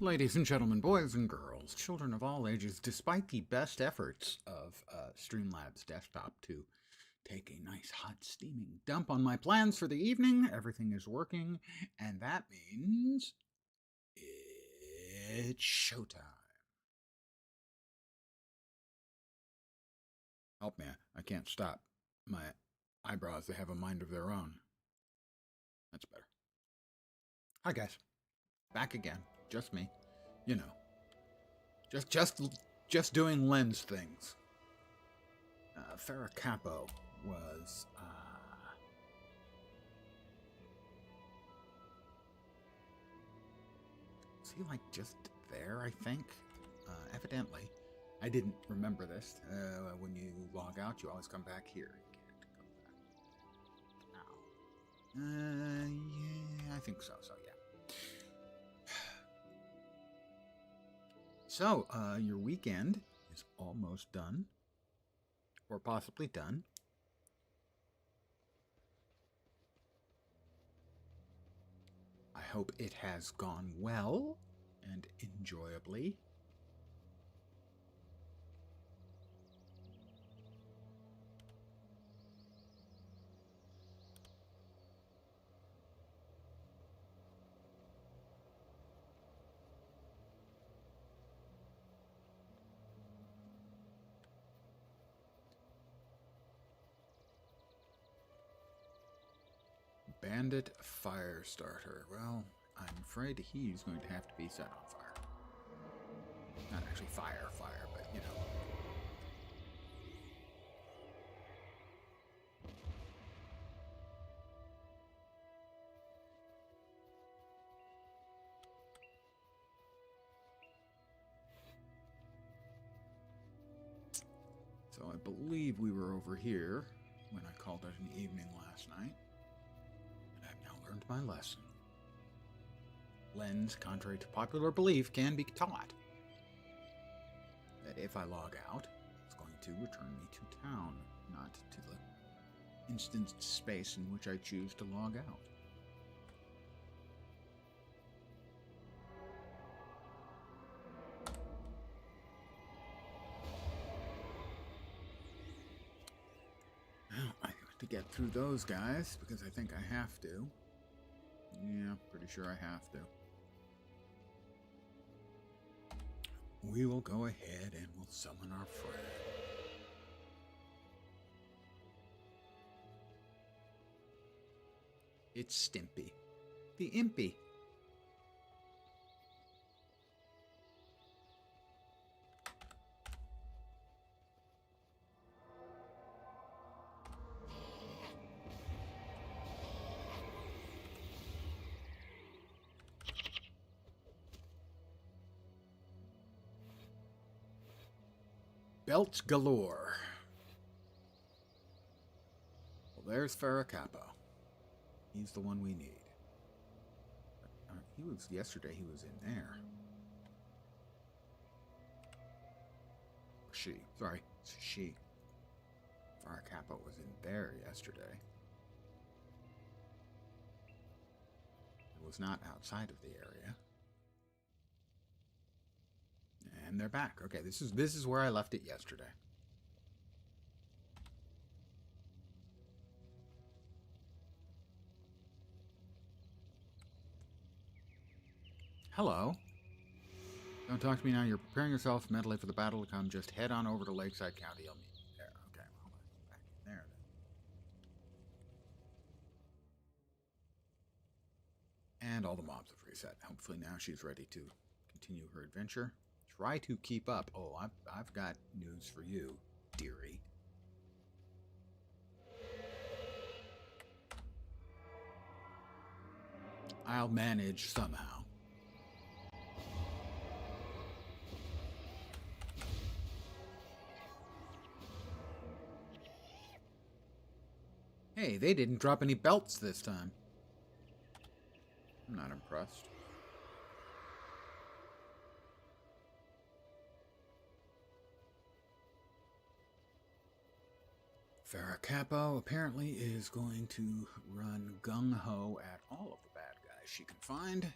Ladies and gentlemen, boys and girls, children of all ages, despite the best efforts of Streamlabs Desktop to take a nice hot steaming dump on my plans for the evening, everything is working, and that means it's showtime. Help me, I can't stop. My eyebrows, they have a mind of their own. That's better. Hi guys, back again, just me, you know, just doing lens things. Farracapo was he like just there, I think? Evidently. I didn't remember this. When you log out, you always come back here. You can't go back. Ow. Yeah, I think so, yeah. So, your weekend is almost done. Or possibly done. I hope it has gone well and enjoyably. Bandit Firestarter. Well, I'm afraid he's going to have to be set on fire. Not actually fire, but you know. So I believe we were over here when I called it an evening last night. And I've now learned my lesson. Lens, contrary to popular belief, can be taught. That if I log out, it's going to return me to town, not to the instanced space in which I choose to log out. Well, I have to get through those guys because I think I have to. Yeah, pretty sure I have to. We will go ahead and we'll summon our friend. It's Stimpy, the Impy. Belts galore. Well, there's Farracapo. He's the one we need. Yesterday he was in there. She. Farracapo was in there yesterday. It was not outside of the area. And they're back. Okay, this is where I left it yesterday. Hello. Don't talk to me now. You're preparing yourself mentally for the battle to come. Just head on over to Lakeside County. You'll meet me there. Okay, well, let's go back in there then. And all the mobs have reset. Hopefully now she's ready to continue her adventure. Try to keep up. Oh, I've got news for you, dearie. I'll manage somehow. Hey, they didn't drop any belts this time. I'm not impressed. Farracapo apparently is going to run gung-ho at all of the bad guys she can find.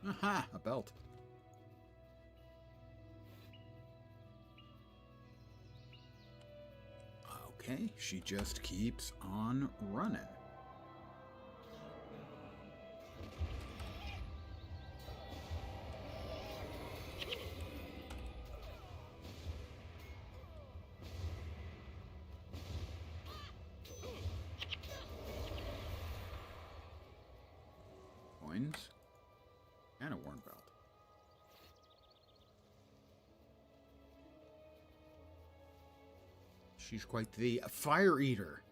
Aha, a belt. Okay, she just keeps on running. Coins and a worn belt. She's quite the fire eater.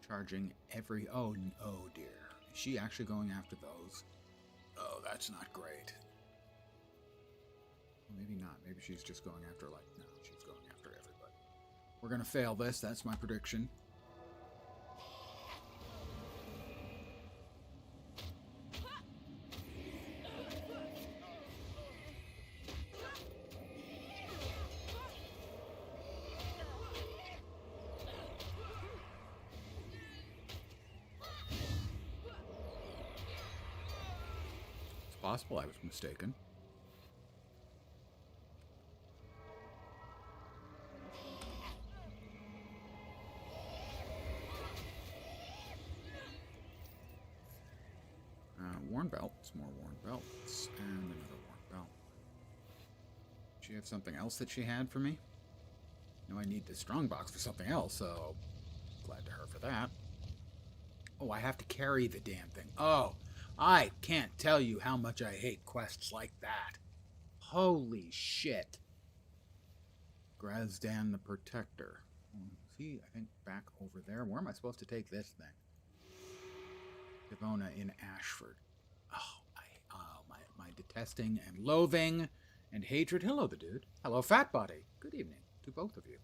Charging every... Oh dear. Is she actually going after those? Oh, that's not great. Well, maybe not. Maybe she's just going after, like... No, she's going after everybody. We're going to fail this. That's my prediction. Possible I was mistaken. Worn belts, more worn belts, and another worn belt. Did she have something else that she had for me? No, I need the strongbox for something else, so glad to her for that. Oh, I have to carry the damn thing. Oh, I can't tell you how much I hate quests like that. Holy shit. Grazdan the Protector. Is he, I think, back over there? Where am I supposed to take this thing? Devona in Ashford. My detesting and loathing and hatred. Hello, the dude. Hello, Fat Body. Good evening to both of you.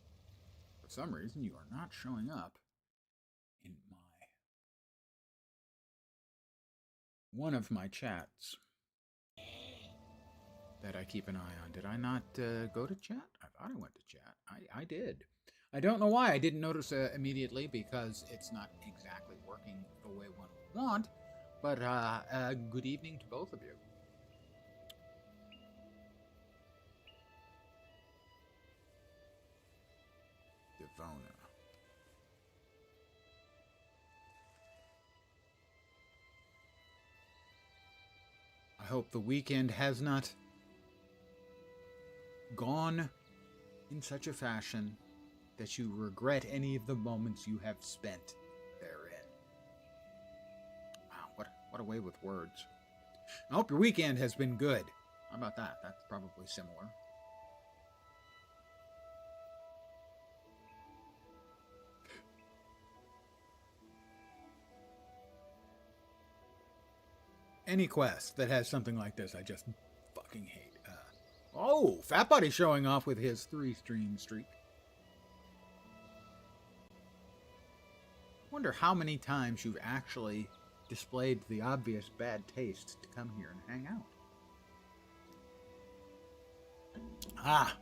For some reason, you are not showing up in one of my chats that I keep an eye on. Did I not go to chat? I thought I went to chat. I did. I don't know why I didn't notice immediately, because it's not exactly working the way one would want. But good evening to both of you. Devona. I hope the weekend has not gone in such a fashion that you regret any of the moments you have spent therein. Wow, what a way with words. I hope your weekend has been good. How about that? That's probably similar. Any quest that has something like this, I just fucking hate. Oh, Fat Buddy showing off with his 3-stream streak. Wonder how many times you've actually displayed the obvious bad taste to come here and hang out. Ah,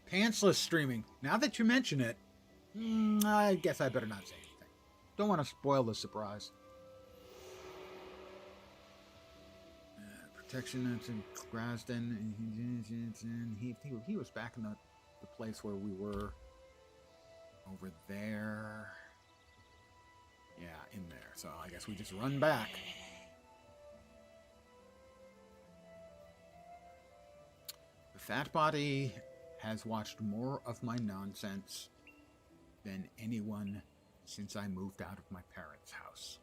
pantsless streaming. Now that you mention it, I guess I better not say anything. Don't want to spoil the surprise. Protection in Grazdan. He was back in the place where we were over there. Yeah, in there. So I guess we just run back. The Fat Body has watched more of my nonsense than anyone since I moved out of my parents' house.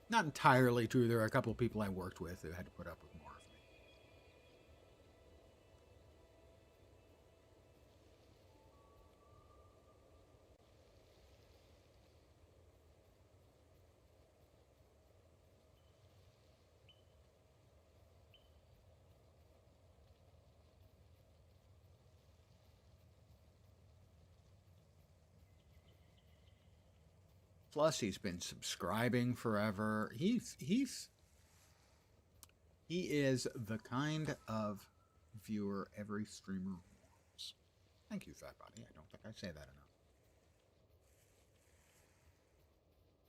Not entirely true. There are a couple of people I worked with who had to put up with more of me. Plus, he's been subscribing forever. He is the kind of viewer every streamer wants. Thank you, Fat Body. I don't think I say that enough.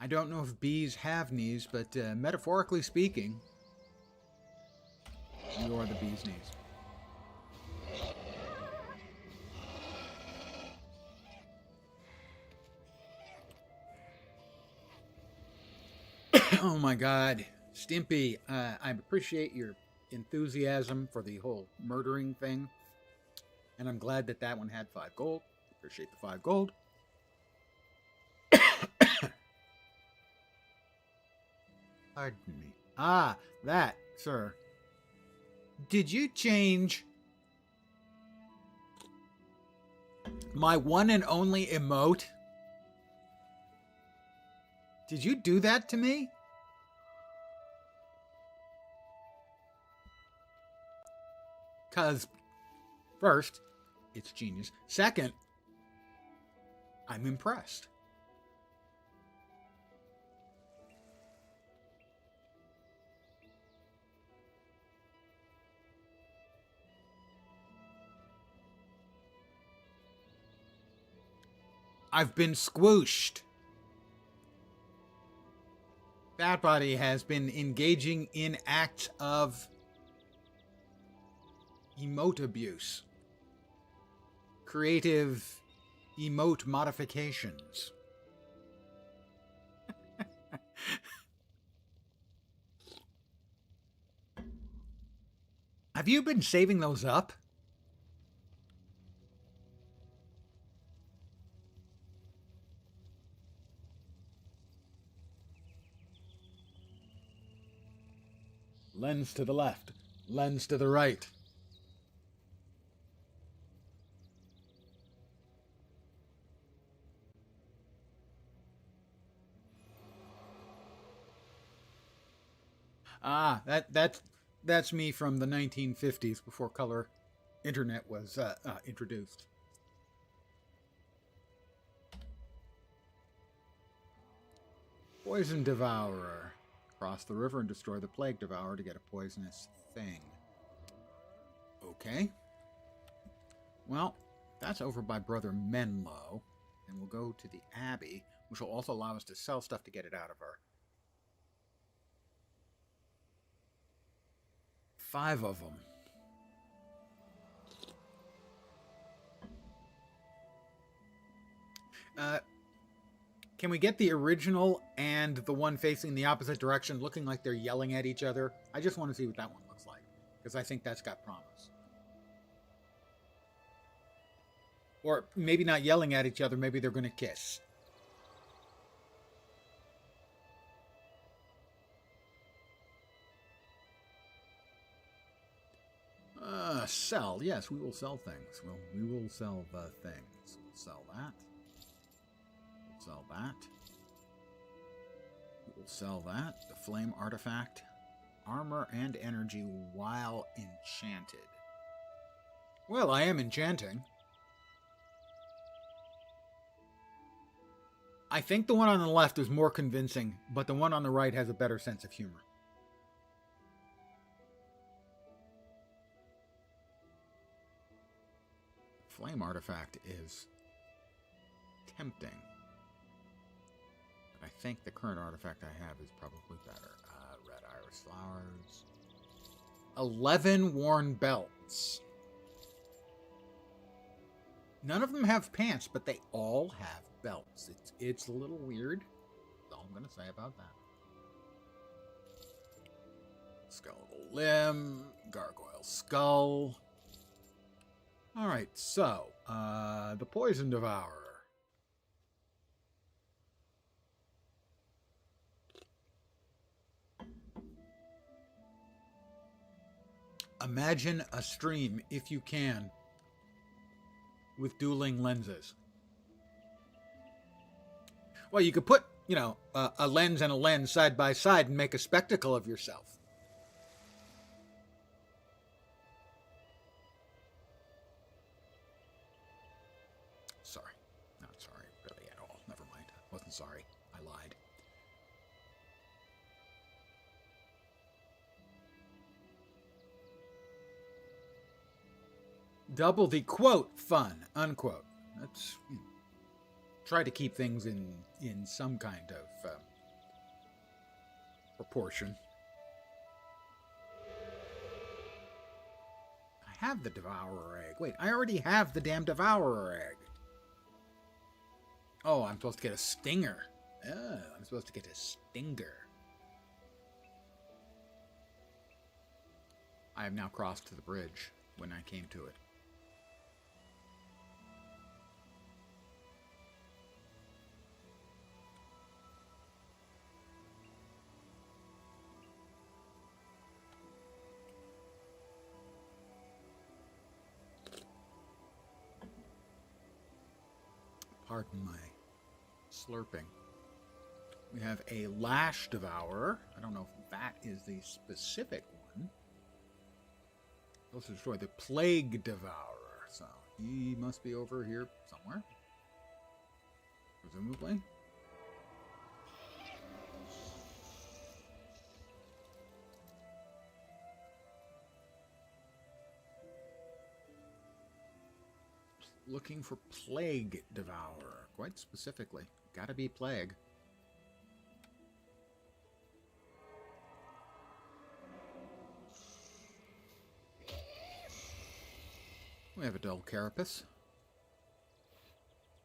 I don't know if bees have knees, but metaphorically speaking, you are the bee's knees. Oh my God, Stimpy, I appreciate your enthusiasm for the whole murdering thing, and I'm glad that that one had 5 gold. Appreciate the 5 gold. Pardon me. Ah, that, sir. Did you change my one and only emote? Did you do that to me? Because, first, it's genius. Second, I'm impressed. I've been squooshed. Fat Body has been engaging in acts of emote abuse. Creative emote modifications. Have you been saving those up? Lens to the left, lens to the right. Ah, that's me from the 1950s before color internet was introduced. Poison Devourer. Cross the river and destroy the Plague Devourer to get a poisonous thing. Okay. Well, that's over by Brother Menlo. And we'll go to the Abbey, which will also allow us to sell stuff to get it out of her. 5 of them. Can we get the original and the one facing the opposite direction looking like they're yelling at each other? I just want to see what that one looks like, because I think that's got promise. Or maybe not yelling at each other, maybe they're going to kiss. Sell. Yes, we will sell things. Well, we will sell the things. We'll sell that. We'll sell that. We'll sell that. The flame artifact. Armor and energy while enchanted. Well, I am enchanting. I think the one on the left is more convincing, but the one on the right has a better sense of humor. Flame artifact is tempting. But I think the current artifact I have is probably better. Red iris flowers. 11 worn belts. None of them have pants, but they all have belts. It's a little weird. That's all I'm going to say about that. Skeletal limb. Gargoyle skull. Alright, so, the Poison Devourer. Imagine a stream, if you can, with dueling lenses. Well, you could put, a lens and a lens side by side and make a spectacle of yourself. Sorry. Not sorry, really, at all. Never mind. I wasn't sorry. I lied. Double the quote fun, unquote. Let's try to keep things in some kind of proportion. I have the Devourer egg. Wait, I already have the damn Devourer egg. Oh, I'm supposed to get a stinger. Oh, I'm supposed to get a stinger. I have now crossed to the bridge when I came to it. Pardon my slurping. We have a Lash Devourer. I don't know if that is the specific one. Also destroy the Plague Devourer. So he must be over here somewhere. Presumably. Looking for Plague Devourer. Quite specifically. Gotta be Plague. We have a dull carapace.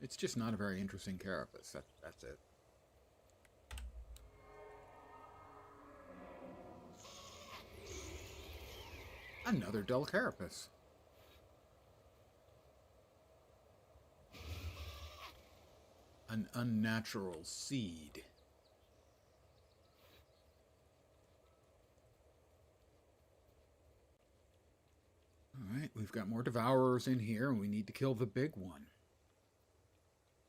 It's just not a very interesting carapace. That's it. Another dull carapace. An unnatural seed. Alright, we've got more Devourers in here, and we need to kill the big one.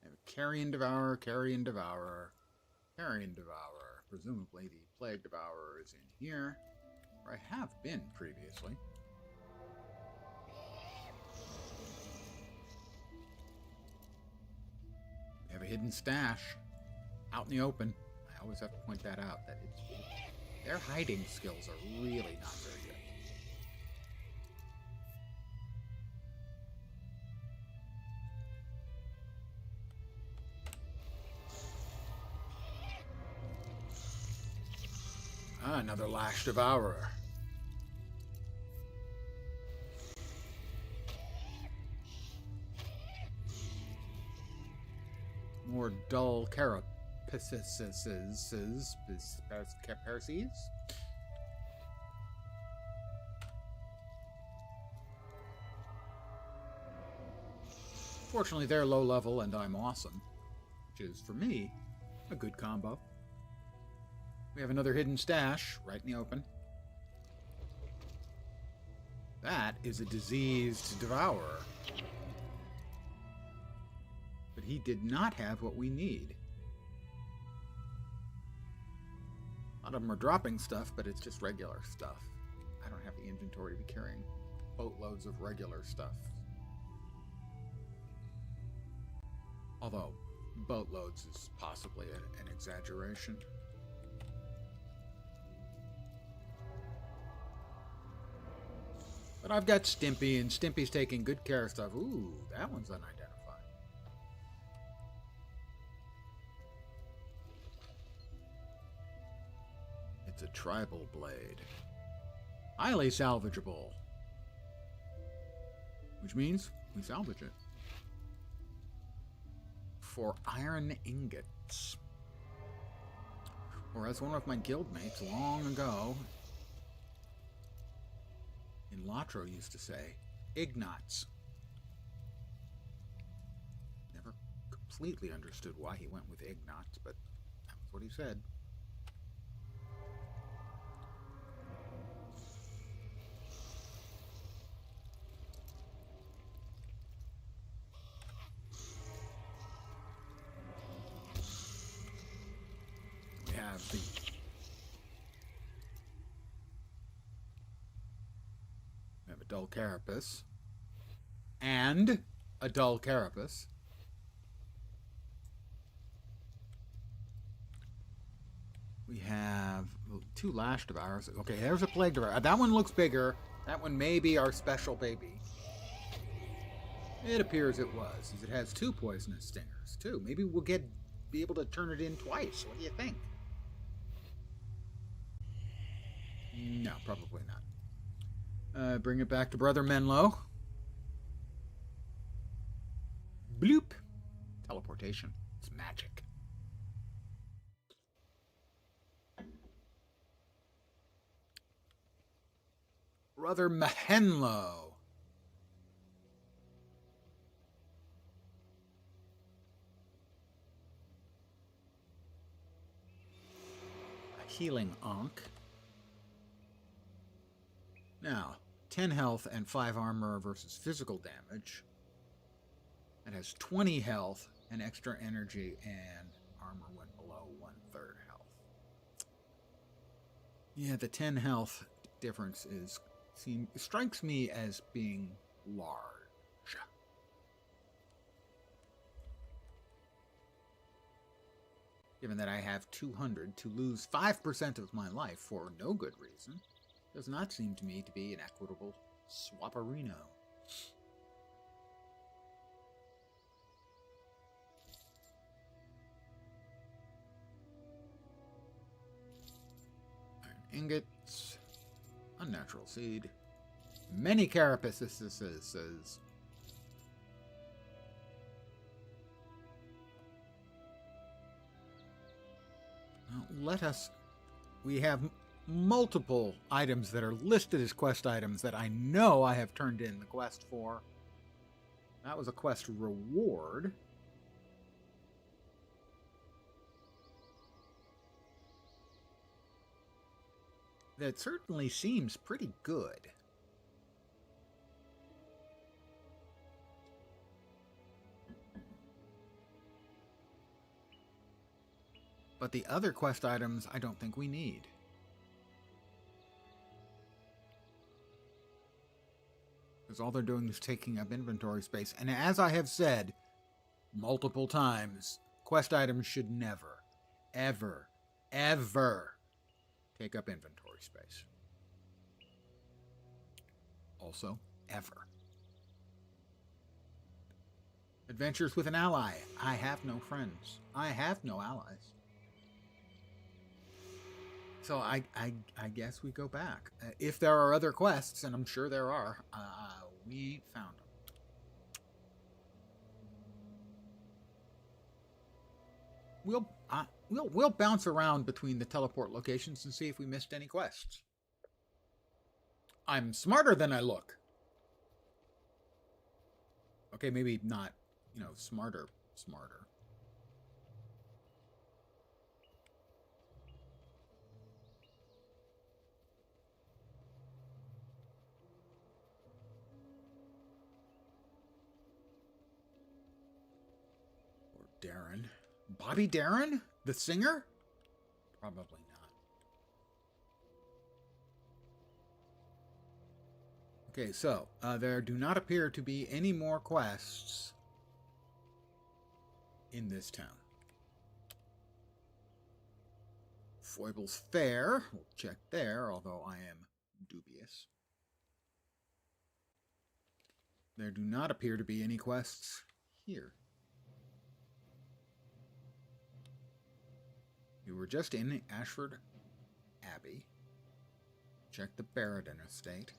We have a Carrion Devourer, Carrion Devourer, Carrion Devourer. Presumably the Plague Devourer is in here, where I have been previously. We have a hidden stash out in the open. I always have to point that out. That their hiding skills are really not very good. Ah, another Lash Devourer. More dull carapaces. Fortunately, they're low level and I'm awesome, which is, for me, a good combo. We have another hidden stash right in the open. That is a diseased Devourer. But he did not have what we need. A lot of them are dropping stuff, but it's just regular stuff. I don't have the inventory to be carrying boatloads of regular stuff. Although, boatloads is possibly an exaggeration. But I've got Stimpy, and Stimpy's taking good care of stuff. Ooh, that one's unidentified. It's a tribal blade. Highly salvageable. Which means we salvage it. For iron ingots. Or as one of my guildmates long ago in Latro used to say, Ignots. Never completely understood why he went with Ignots, but that was what he said. We have the dull carapace, and a dull carapace. We have two Lash Devourers. Okay, there's a Plague Devourer. That one looks bigger. That one may be our special baby. It appears it was, as it has two poisonous stingers, too. Maybe we'll be able to turn it in twice. What do you think? No, probably not. Bring it back to Brother Menlo. Bloop. Teleportation. It's magic. Brother Mahenlo. A healing Ankh. Now, 10 health and 5 armor versus physical damage. It has 20 health and extra energy, and armor went below 1/3 health. Yeah, the 10 health difference strikes me as being large. Given that I have 200, to lose 5% of my life for no good reason does not seem to me to be an equitable swapperino. Iron ingots, unnatural seed, many carapaces. We have multiple items that are listed as quest items that I know I have turned in the quest for. That was a quest reward. That certainly seems pretty good. But the other quest items I don't think we need. Because all they're doing is taking up inventory space. And as I have said multiple times, quest items should never, ever, ever take up inventory space. Also, ever. Adventures with an ally. I have no friends. I have no allies. So I guess we go back. If there are other quests, and I'm sure there are, we found them. We'll bounce around between the teleport locations and see if we missed any quests. I'm smarter than I look. Okay, maybe not, smarter. Darren. Bobby Darren? The singer? Probably not. Okay, so there do not appear to be any more quests in this town. Foible's Fair. We'll check there, although I am dubious. There do not appear to be any quests here. We were just in Ashford Abbey. Check the Barradin estate.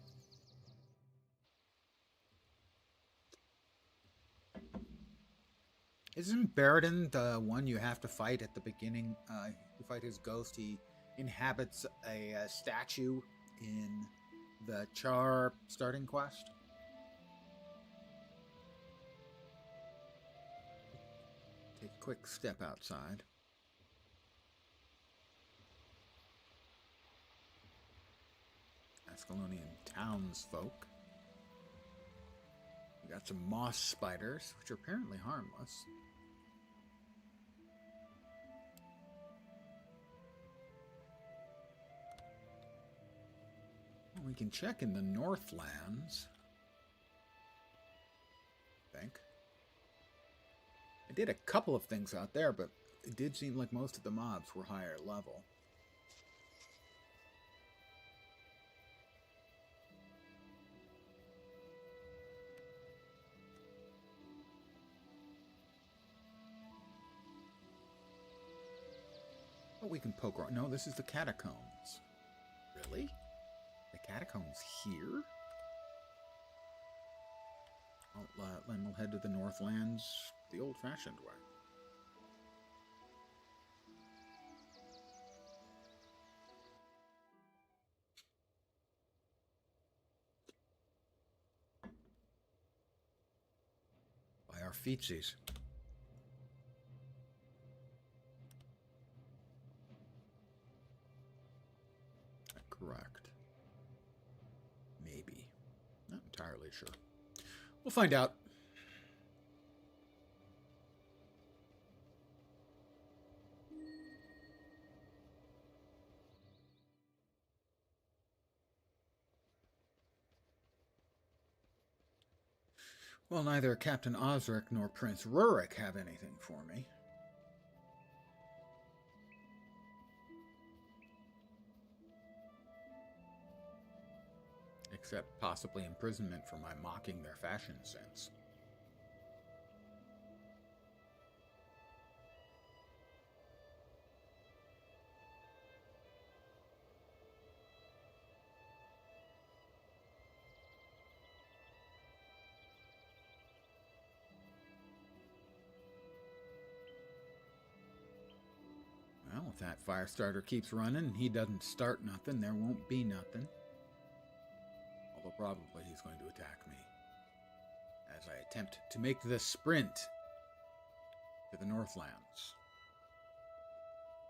Isn't Barradin the one you have to fight at the beginning? You fight his ghost. He inhabits a statue in the Char starting quest. Take a quick step outside. Ascalonian townsfolk. We got some moss spiders, which are apparently harmless. Well, we can check in the Northlands. I think. I did a couple of things out there, but it did seem like most of the mobs were higher level. But we can poke around. No, this is the catacombs. Really? Catacombs here? Then we'll head to the Northlands the old-fashioned way. By our feetsies. Correct. Maybe. Not entirely sure. We'll find out. Well, neither Captain Osric nor Prince Rurik have anything for me. Except possibly imprisonment for my mocking their fashion sense. Well, if that fire starter keeps running and he doesn't start nothing, there won't be nothing. Although probably he's going to attack me as I attempt to make the sprint to the Northlands.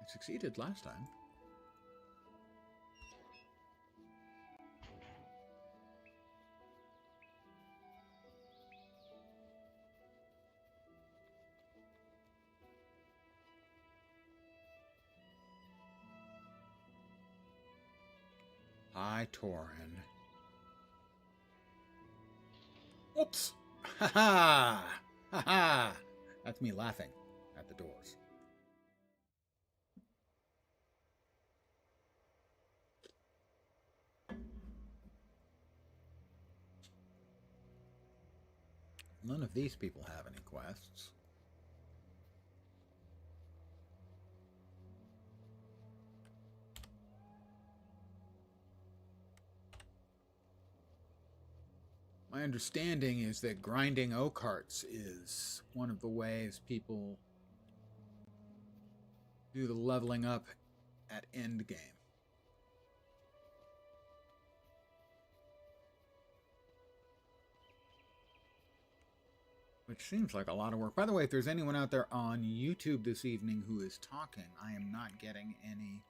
I succeeded last time. Hi, Torin. Oops! Ha ha! Ha ha! That's me laughing at the doors. None of these people have any quests. My understanding is that grinding oak hearts is one of the ways people do the leveling up at endgame. Which seems like a lot of work. By the way, if there's anyone out there on YouTube this evening who is talking, I am not getting any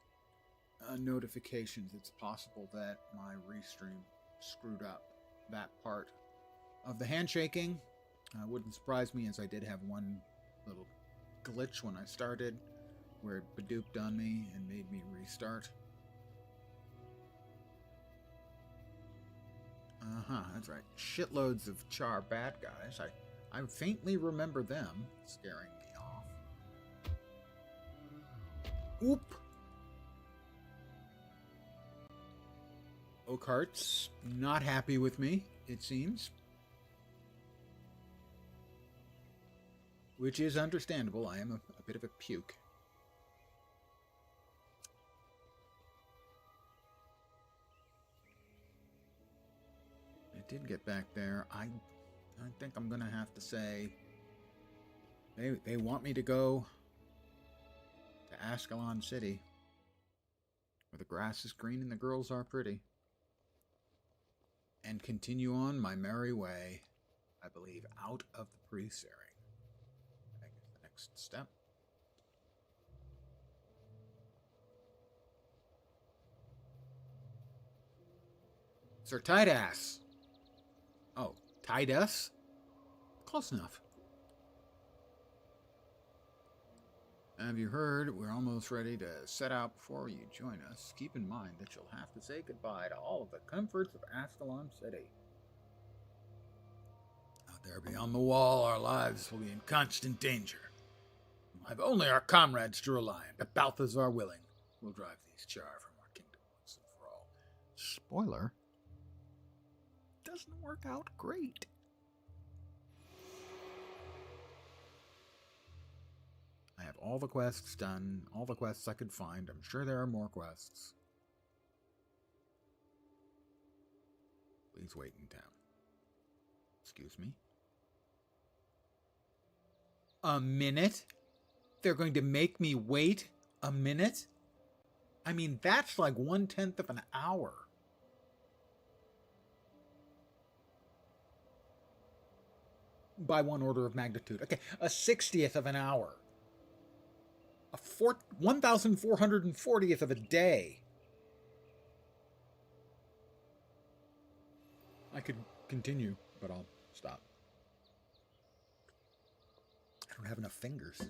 notifications. It's possible that my restream screwed up that part of the handshaking. Wouldn't surprise me, as I did have one little glitch when I started where it badooped on me and made me restart. That's right. Shitloads of Char bad guys. I faintly remember them scaring me off. Oop! Oakhart's not happy with me, it seems. Which is understandable. I am a bit of a puke. I did get back there. I think I'm going to have to say they want me to go to Ascalon City, where the grass is green and the girls are pretty, and continue on my merry way, I believe, out of the pre-searing. I guess the next step. Sir Tidas. Oh, Tidas? Close enough. Have you heard? We're almost ready to set out. Before you join us, keep in mind that you'll have to say goodbye to all of the comforts of Ascalon City. Out there beyond the wall, our lives will be in constant danger. We'll have only our comrades to rely on, but Balthazar willing, we'll drive these Char from our kingdom once and for all. Spoiler, doesn't work out great. I have all the quests done, all the quests I could find. I'm sure there are more quests. Please wait in town. Excuse me? A minute? They're going to make me wait a minute? I mean, that's like 1/10 of an hour. By one order of magnitude. Okay, a 60th of an hour. A 1,440th of a day. I could continue, but I'll stop. I don't have enough fingers.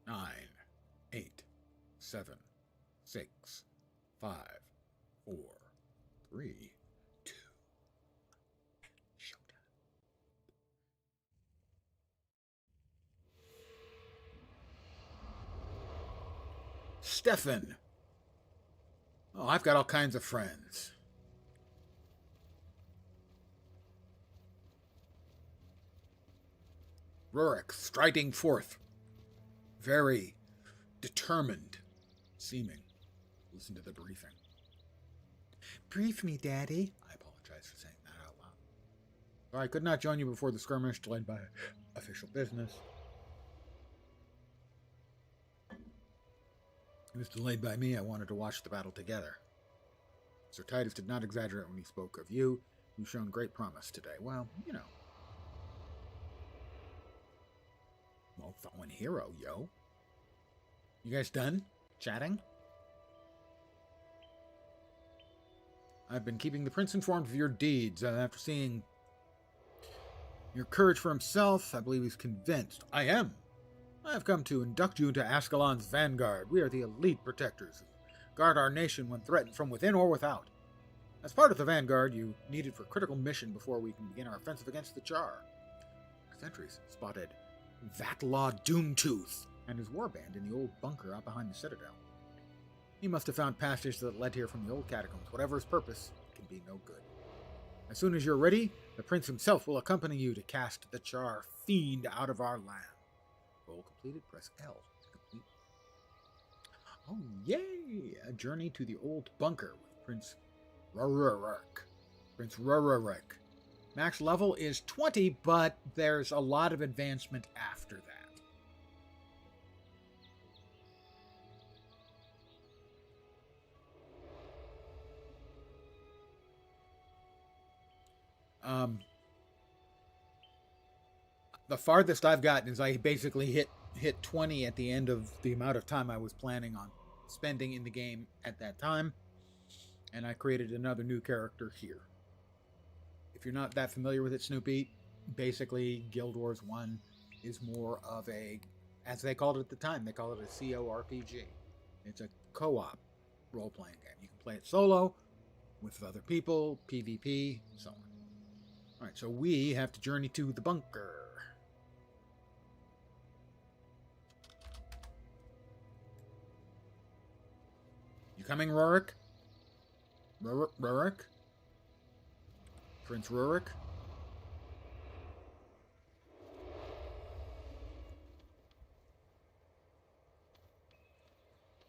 Nine, 8, 7, 6, 5, 4, 3, 2. Showtime. Stefan. Oh, I've got all kinds of friends. Rurik striding forth. Very determined seeming. Listen to the briefing. Brief me, Daddy. I apologize for saying that out loud. I could not join you before the skirmish delayed by official business. It was delayed by me. I wanted to watch the battle together. Sir Titus did not exaggerate when he spoke of you. You've shown great promise today. Well, you know. Well, fallen hero, yo. You guys done chatting? I've been keeping the prince informed of your deeds. After seeing your courage for himself, I believe he's convinced. I am. I have come to induct you into Ascalon's vanguard. We are the elite protectors who guard our nation when threatened from within or without. As part of the vanguard, you needed for critical mission before we can begin our offensive against the Char. Our sentries spotted Vatlaw Doomtooth and his warband in the old bunker out behind the citadel. He must have found passage that led here from the old catacombs. Whatever his purpose, it can be no good. As soon as you're ready, the prince himself will accompany you to cast the Char fiend out of our land. Goal completed. Press L to complete. Oh, yay! A journey to the old bunker with Prince Rurik. Prince Rurik. Max level is 20, but there's a lot of advancement after that. The farthest I've gotten is I basically hit 20 at the end of the amount of time I was planning on spending in the game at that time, and I created another new character here. If you're not that familiar with it, Snoopy, basically Guild Wars 1 is more of a, as they called it at the time, they call it a CORPG. It's a co-op role-playing game. You can play it solo, with other people, PvP, and so on. Alright, so we have to journey to the bunker. You coming, Rurik? Rurik? Prince Rurik?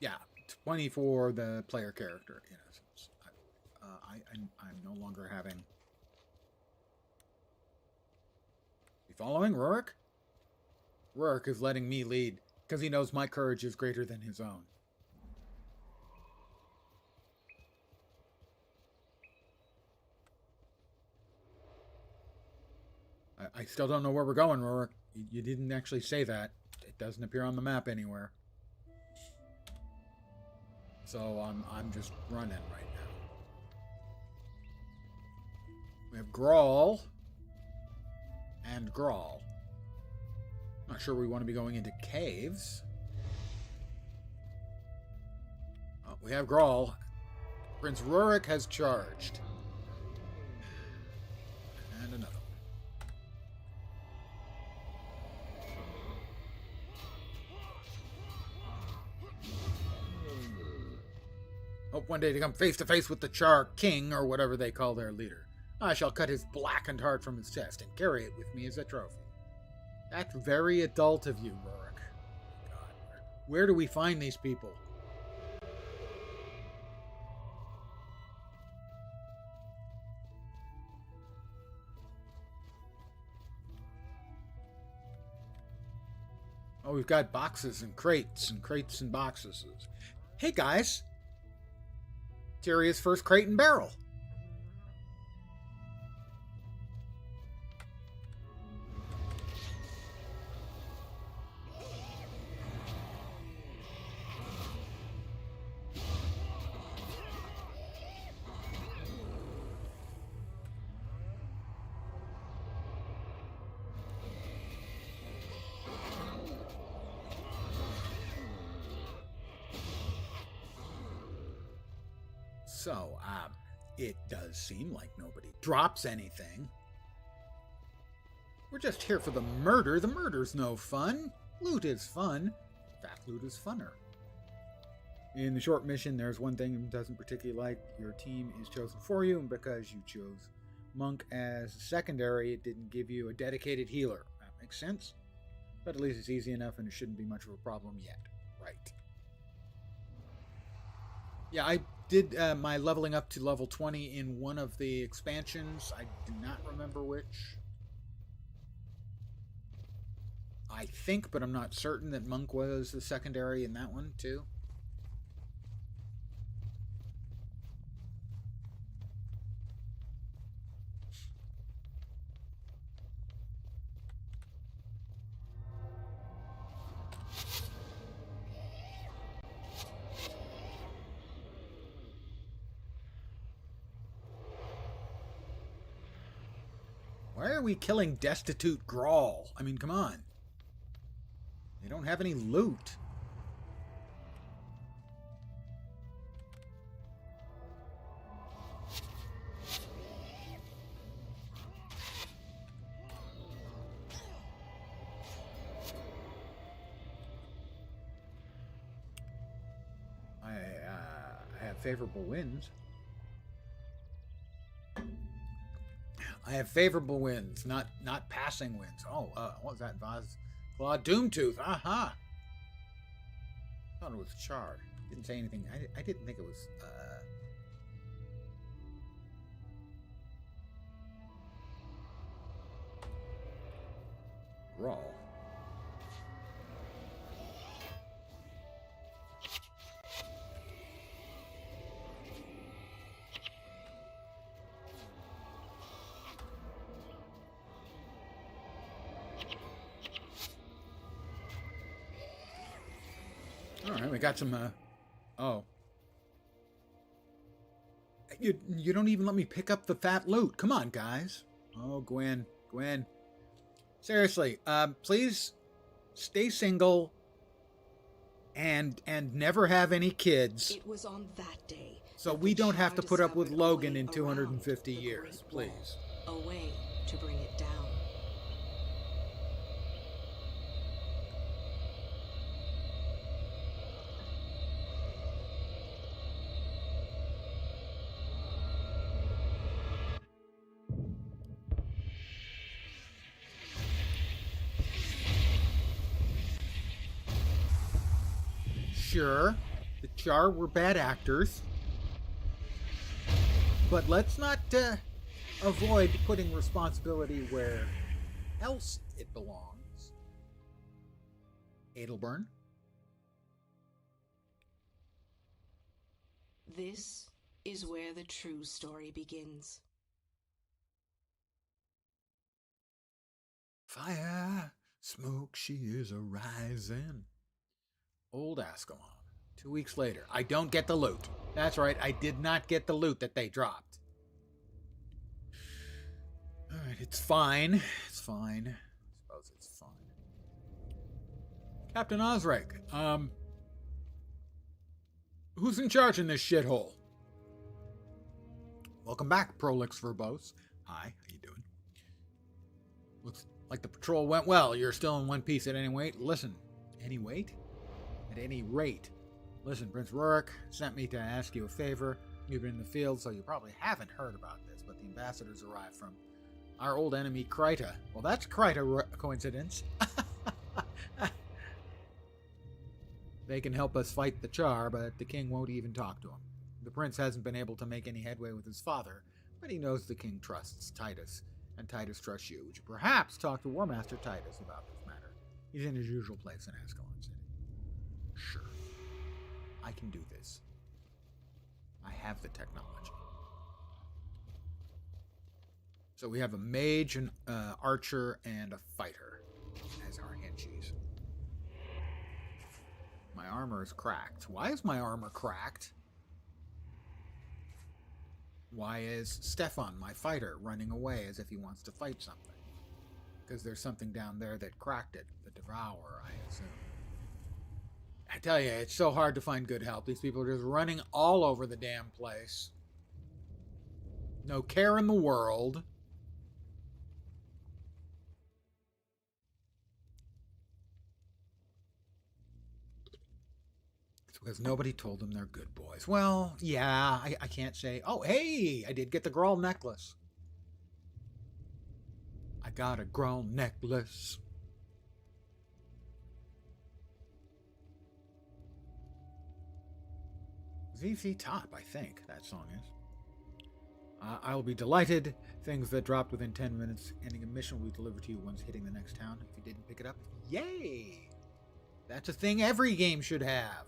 Yeah, 20 for the player character. In essence. I'm no longer having... You following, Rurik? Rurik is letting me lead, because he knows my courage is greater than his own. I still don't know where we're going, Rurik. You didn't actually say that. It doesn't appear on the map anywhere. So I'm just running right now. We have Grawl and Grawl. Not sure we want to be going into caves. Oh, we have Grawl. Prince Rurik has charged. And another. Hope one day to come face to face with the Char King, or whatever they call their leader. I shall cut his blackened heart from his chest and carry it with me as a trophy. That's very adult of you, Rurik. God, where do we find these people? Oh, we've got boxes and crates and boxes. Hey, guys. Tyria's first crate and barrel. So, it does seem like nobody drops anything. We're just here for the murder. The murder's no fun. Loot is fun. Fat loot is funner. In the short mission, there's one thing it doesn't particularly like. Your team is chosen for you, and because you chose Monk as secondary, it didn't give you a dedicated healer. That makes sense. But at least it's easy enough, and it shouldn't be much of a problem yet. Right. Yeah, I did my leveling up to level 20 in one of the expansions. I do not remember which. I think, but I'm not certain, that Monk was the secondary in that one, too. Why are we killing destitute Grawl? I mean, come on. They don't have any loot. I have favorable winds. I have favorable winds, not passing winds. Oh, what was that? Vaz Claw Doomtooth. Aha! I thought it was Shard. Didn't say anything. I didn't think it was. Grawl. Alright, we got some, oh. You don't even let me pick up the fat loot. Come on, guys. Oh, Gwen. Seriously, please stay single and never have any kids. It was on that day. So we don't have to put up with Logan in 250 years, please. A way to bring it down. Sure, the Char were bad actors, but let's not avoid putting responsibility where else it belongs. Adelburn. This is where the true story begins. Fire, smoke, she is a-rising. Old Ascalon. 2 weeks later. I don't get the loot. That's right, I did not get the loot that they dropped. Alright, it's fine. It's fine. I suppose it's fine. Captain Osric, who's in charge in this shithole? Welcome back, Prolix Verbose. Hi, how you doing? Looks like the patrol went well. You're still in one piece at any rate. Listen, any weight? At any rate. Listen, Prince Rurik sent me to ask you a favor. You've been in the field, so you probably haven't heard about this, but the ambassadors arrived from Our old enemy, Kryta. Well, that's quite a coincidence. They can help us fight the Char, but the king won't even talk to him. The prince hasn't been able to make any headway with his father, but he knows the king trusts Titus, and Titus trusts you. Would you perhaps talk to War Master Titus about this matter? He's in his usual place in Ascalon City. Sure. I can do this. I have the technology. So we have a mage, an archer, and a fighter as our henchies. My armor is cracked. Why is my armor cracked? Why is Stefan, my fighter, running away as if he wants to fight something? Because there's something down there that cracked it. The Devourer, I assume. I tell you, it's so hard to find good help. These people are just running all over the damn place. No care in the world. It's because nobody told them they're good boys. Well, yeah, I can't say, oh, hey, I did get the Grawl necklace. I got a Grawl necklace. ZZ Top, I think that song is. I'll be delighted. Things that dropped within 10 minutes. Ending a mission will be delivered to you once hitting the next town. If you didn't pick it up, yay! That's a thing every game should have.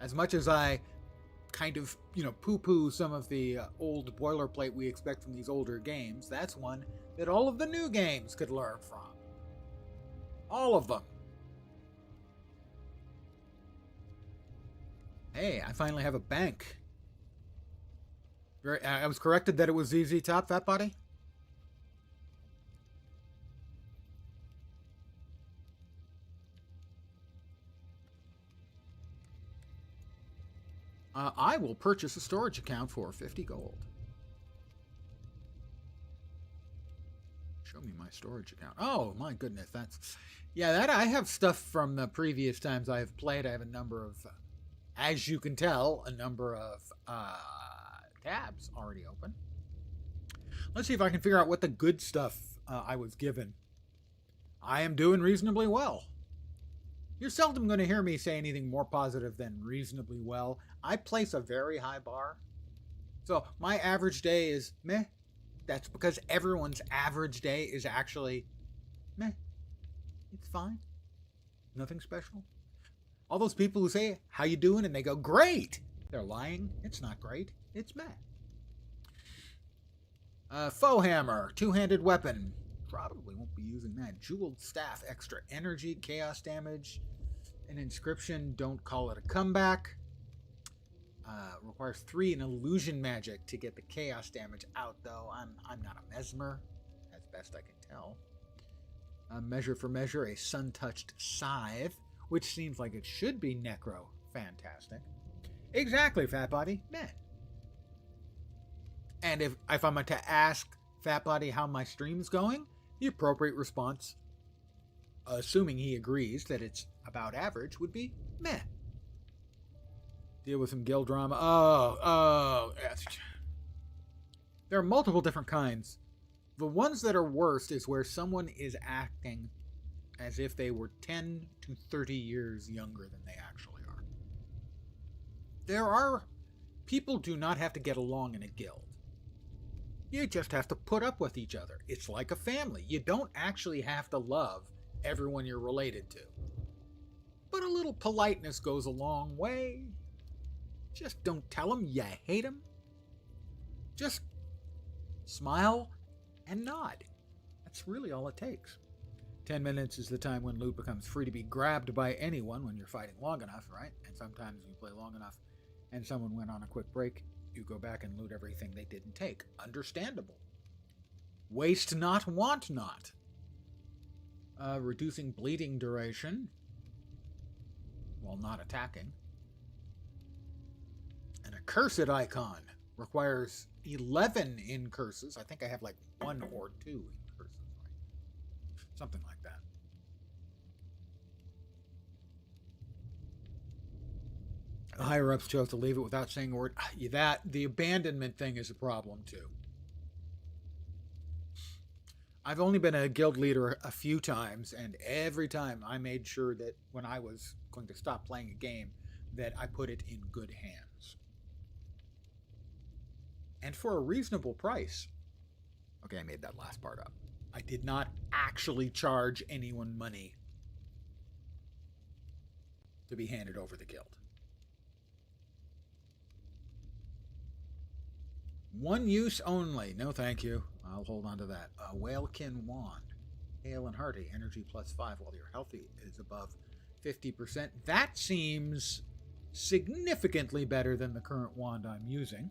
As much as I kind of, poo-poo some of the old boilerplate we expect from these older games, that's one that all of the new games could learn from. All of them. Hey, I finally have a bank. I was corrected that it was ZZ Top, Fat Body? I will purchase a storage account for 50 gold. Show me my storage account. Oh, my goodness. That I have stuff from the previous times I have played. I have a number of, as you can tell, a number of tabs already open. Let's see if I can figure out what the good stuff I was given. I am doing reasonably well. You're seldom going to hear me say anything more positive than reasonably well. I place a very high bar. So my average day is meh. That's because everyone's average day is actually meh. It's fine. Nothing special. All those people who say, how you doing? And they go, great. They're lying. It's not great. It's meh. Foe hammer. Two-handed weapon. Probably won't be using that. Jeweled staff. Extra energy. Chaos damage. An inscription. Don't call it a comeback. Requires 3 in illusion magic to get the chaos damage out, though. I'm not a mesmer, as best I can tell. Measure for measure, a sun-touched scythe, which seems like it should be necro. Fantastic. Exactly, Fat Body. Meh. And if I'm to ask Fat Body how my stream's going, the appropriate response, assuming he agrees that it's about average, would be meh. Deal with some guild drama. Oh. There are multiple different kinds. The ones that are worst is where someone is acting as if they were 10 to 30 years younger than they actually are. People do not have to get along in a guild. You just have to put up with each other. It's like a family. You don't actually have to love everyone you're related to. But a little politeness goes a long way. Just don't tell them you hate them. Just smile and nod. That's really all it takes. 10 minutes is the time when loot becomes free to be grabbed by anyone when you're fighting long enough, right? And sometimes when you play long enough and someone went on a quick break, you go back and loot everything they didn't take. Understandable. Waste not, want not. Reducing bleeding duration while not attacking. And a cursed icon requires 11 in curses. I think I have like 1 or 2 in curses, right? Something like that. The higher ups chose to leave it without saying a word. The abandonment thing is a problem too. I've only been a guild leader a few times, and every time I made sure that when I was going to stop playing a game, that I put it in good hands. And for a reasonable price. Okay, I made that last part up. I did not actually charge anyone money to be handed over the guild. One use only. No, thank you. I'll hold on to that. A Whalekin Wand. Hale and hearty. Energy +5 while your healthy is above 50%. That seems significantly better than the current wand I'm using.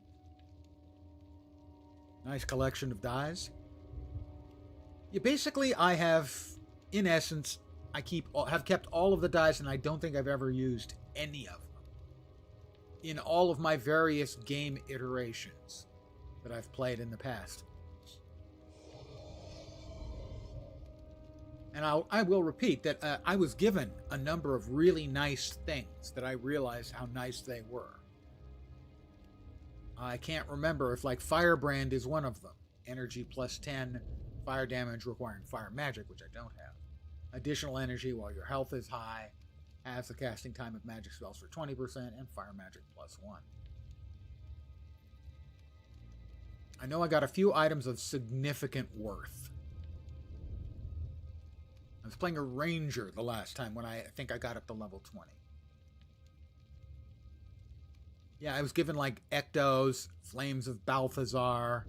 Nice collection of dies. Yeah, basically, I have, in essence, have kept all of the dies, and I don't think I've ever used any of them in all of my various game iterations that I've played in the past. And I will repeat that I was given a number of really nice things that I realized how nice they were. I can't remember if, like, Firebrand is one of them. Energy +10, fire damage requiring fire magic, which I don't have. Additional energy while your health is high. Halves the casting time of magic spells for 20%, and fire magic +1. I know I got a few items of significant worth. I was playing a ranger the last time when I think I got up to level 20. Yeah, I was given, like, Ectos, Flames of Balthazar.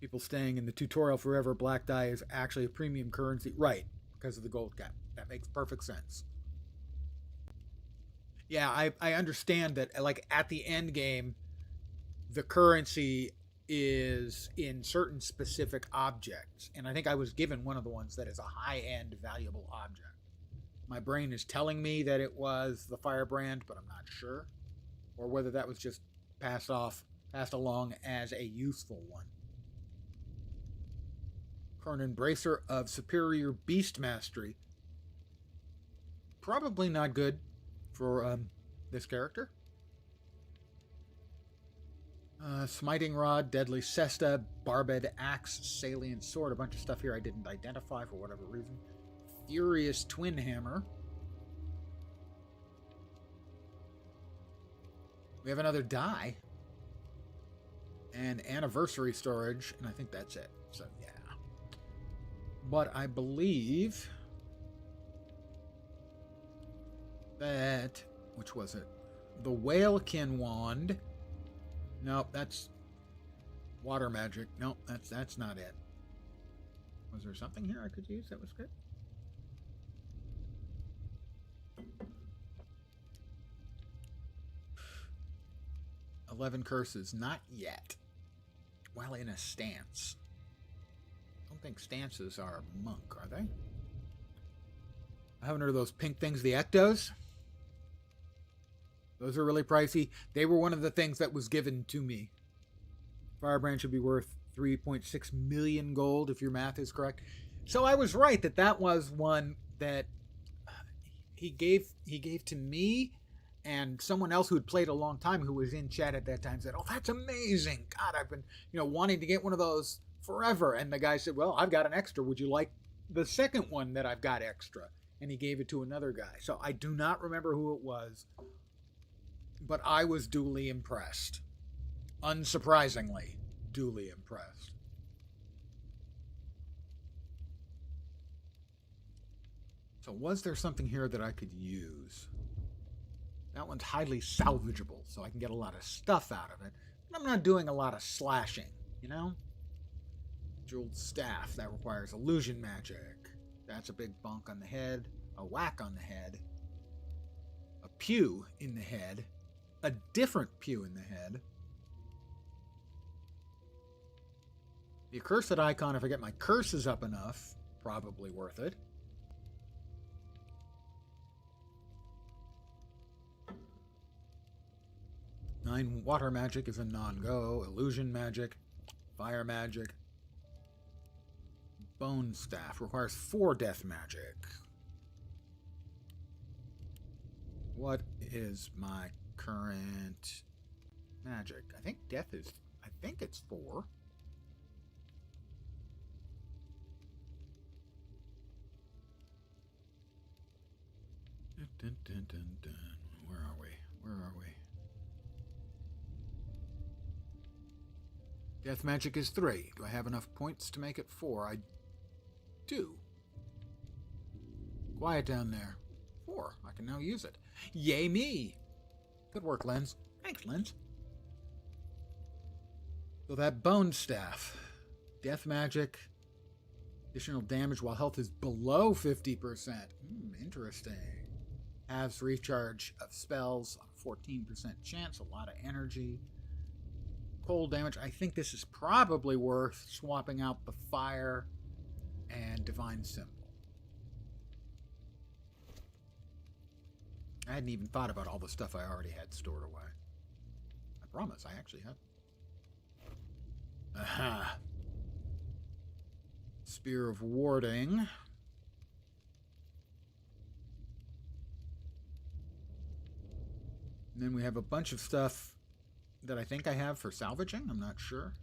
People staying in the tutorial forever, black dye is actually a premium currency. Right, because of the gold cap. That makes perfect sense. Yeah, I understand that, like, at the end game, the currency is in certain specific objects. And I think I was given one of the ones that is a high-end valuable object. My brain is telling me that it was the Firebrand, but I'm not sure. Or whether that was just passed along as a useful one. Current Embracer of Superior Beast Mastery. Probably not good for this character. Smiting Rod, Deadly Cesta, Barbed Axe, Salient Sword. A bunch of stuff here I didn't identify for whatever reason. Furious Twin Hammer. We have another die. And Anniversary Storage, and I think that's it. So, yeah. But I believe that... Which was it? The Whalekin Wand. Nope, that's water magic. Nope, that's not it. Was there something here I could use that was good? "11 curses." Not yet. Well, in a stance. I don't think stances are monk, are they? I haven't heard of those pink things, the Ectos. Those are really pricey. They were one of the things that was given to me. Firebrand should be worth 3.6 million gold, if your math is correct. So I was right that was one that he gave to me, and someone else who had played a long time who was in chat at that time said, "Oh, that's amazing. God, I've been, wanting to get one of those forever." And the guy said, "Well, I've got an extra. Would you like the second one that I've got extra?" And he gave it to another guy. So I do not remember who it was, but I was duly impressed. Unsurprisingly, duly impressed. So was there something here that I could use? That one's highly salvageable, so I can get a lot of stuff out of it. But I'm not doing a lot of slashing, Jeweled Staff, that requires illusion magic. That's a big bonk on the head. A whack on the head. A pew in the head. A different pew in the head. The accursed icon, if I get my curses up enough, probably worth it. Nine water magic is a non-go. Illusion magic. Fire magic. Bone Staff requires 4 death magic. What is my current magic? I think it's 4. Dun, dun, dun, dun. Where are we? Where are we? Death magic is 3. Do I have enough points to make it 4? I do. Quiet down there. 4. I can now use it. Yay me! Good work, Lens. Thanks, Lens. So that bone staff. Death magic. Additional damage while health is below 50%. Interesting. Halves recharge of spells on a 14% chance. A lot of energy. Cold damage. I think this is probably worth swapping out the fire and divine symbol. I hadn't even thought about all the stuff I already had stored away. I promise, I actually have. Aha. Spear of Warding. And then we have a bunch of stuff that I think I have for salvaging. I'm not sure.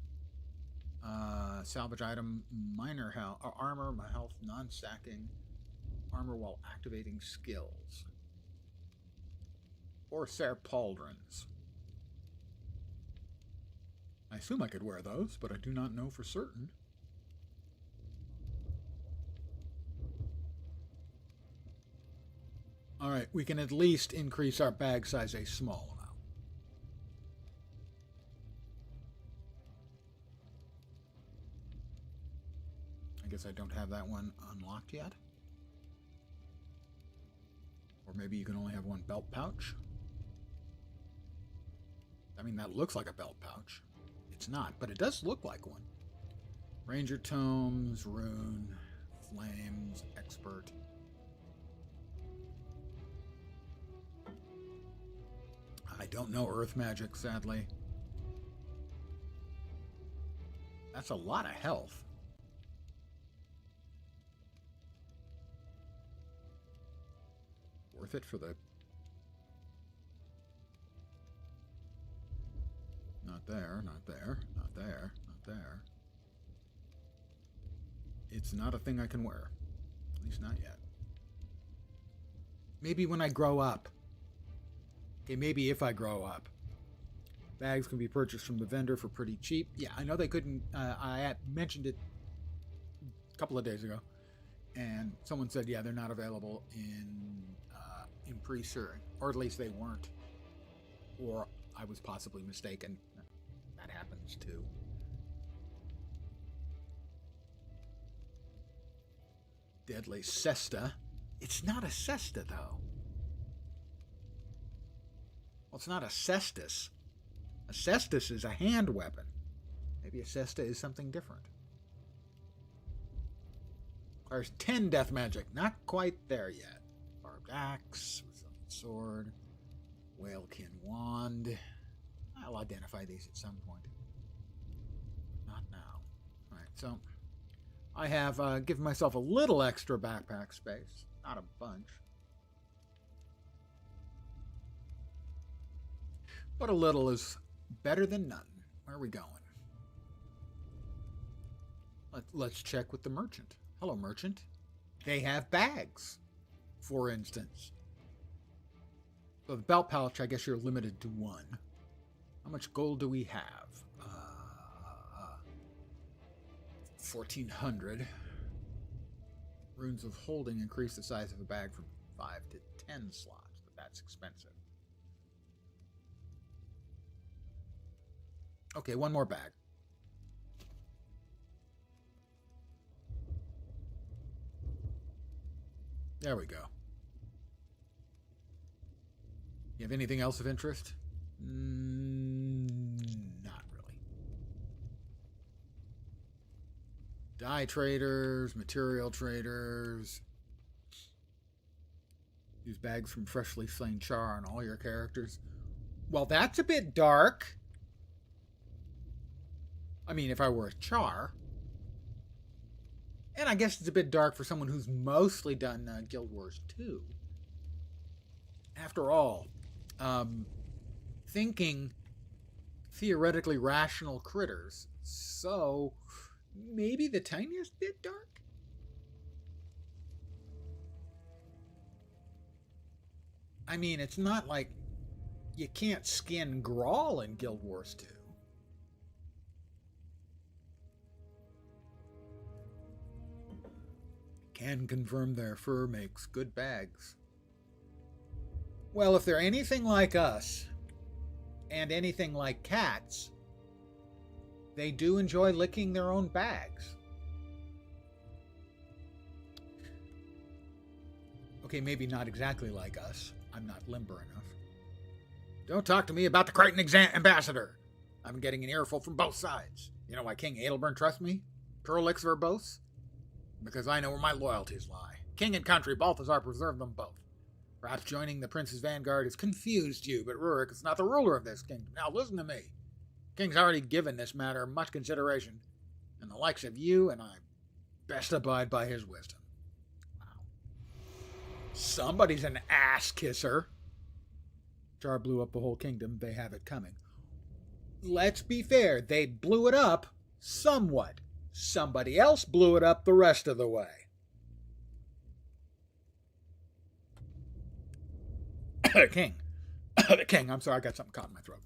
Salvage item, minor health, armor, my health, non-stacking, armor while activating skills. Or Ser Pauldrons. I assume I could wear those, but I do not know for certain. Alright, we can at least increase our bag size a small amount. I guess I don't have that one unlocked yet. Or maybe you can only have one belt pouch. I mean, that looks like a belt pouch. It's not, but it does look like one. Ranger Tomes, Rune, Flames, Expert. I don't know Earth Magic, sadly. That's a lot of health. Worth it for the... Not there, not there, not there, not there. It's not a thing I can wear. At least not yet. Maybe when I grow up. Okay, maybe if I grow up. Bags can be purchased from the vendor for pretty cheap. Yeah, I know they couldn't... I mentioned it a couple of days ago. And someone said, yeah, they're not available in pre-searing. Or at least they weren't. Or I was possibly mistaken. That happens too. Deadly Cesta. It's not a Cesta, though. Well, it's not a cestus. A cestus is a hand weapon. Maybe a cesta is something different. Requires 10 death magic. Not quite there yet. Barbed axe, sword, whalekin wand. I'll identify these at some point. Not now. Alright, so I have given myself a little extra backpack space. Not a bunch. But a little is better than none. Where are we going? Let's check with the merchant. Hello, merchant. They have bags, for instance. So the belt pouch, I guess you're limited to 1. How much gold do we have? 1,400. Runes of holding increase the size of a bag from 5 to 10 slots, but that's expensive. Okay, one more bag. There we go. You have anything else of interest? Not really. Dye traders, material traders. Use bags from freshly slain char on all your characters. Well, that's a bit dark. I mean, if I were a char. And I guess it's a bit dark for someone who's mostly done Guild Wars 2. After all, thinking theoretically rational critters. So, maybe the tiniest bit dark? I mean, it's not like you can't skin Grawl in Guild Wars 2. Can confirm their fur makes good bags. Well, if they're anything like us, and anything like cats, they do enjoy licking their own bags. Okay, maybe not exactly like us. I'm not limber enough. Don't talk to me about the Crichton ambassador. I'm getting an earful from both sides. You know why King Adelburn trusts me? Prolix verbose? Because I know where my loyalties lie. King and country, Balthazar preserved them both. Perhaps joining the prince's vanguard has confused you, but Rurik is not the ruler of this kingdom. Now listen to me. King's already given this matter much consideration, and the likes of you and I best abide by his wisdom. Wow. Somebody's an ass kisser. Jar blew up the whole kingdom. They have it coming. Let's be fair. They blew it up somewhat. Somebody else blew it up the rest of the way. The king. The king. I'm sorry, I got something caught in my throat.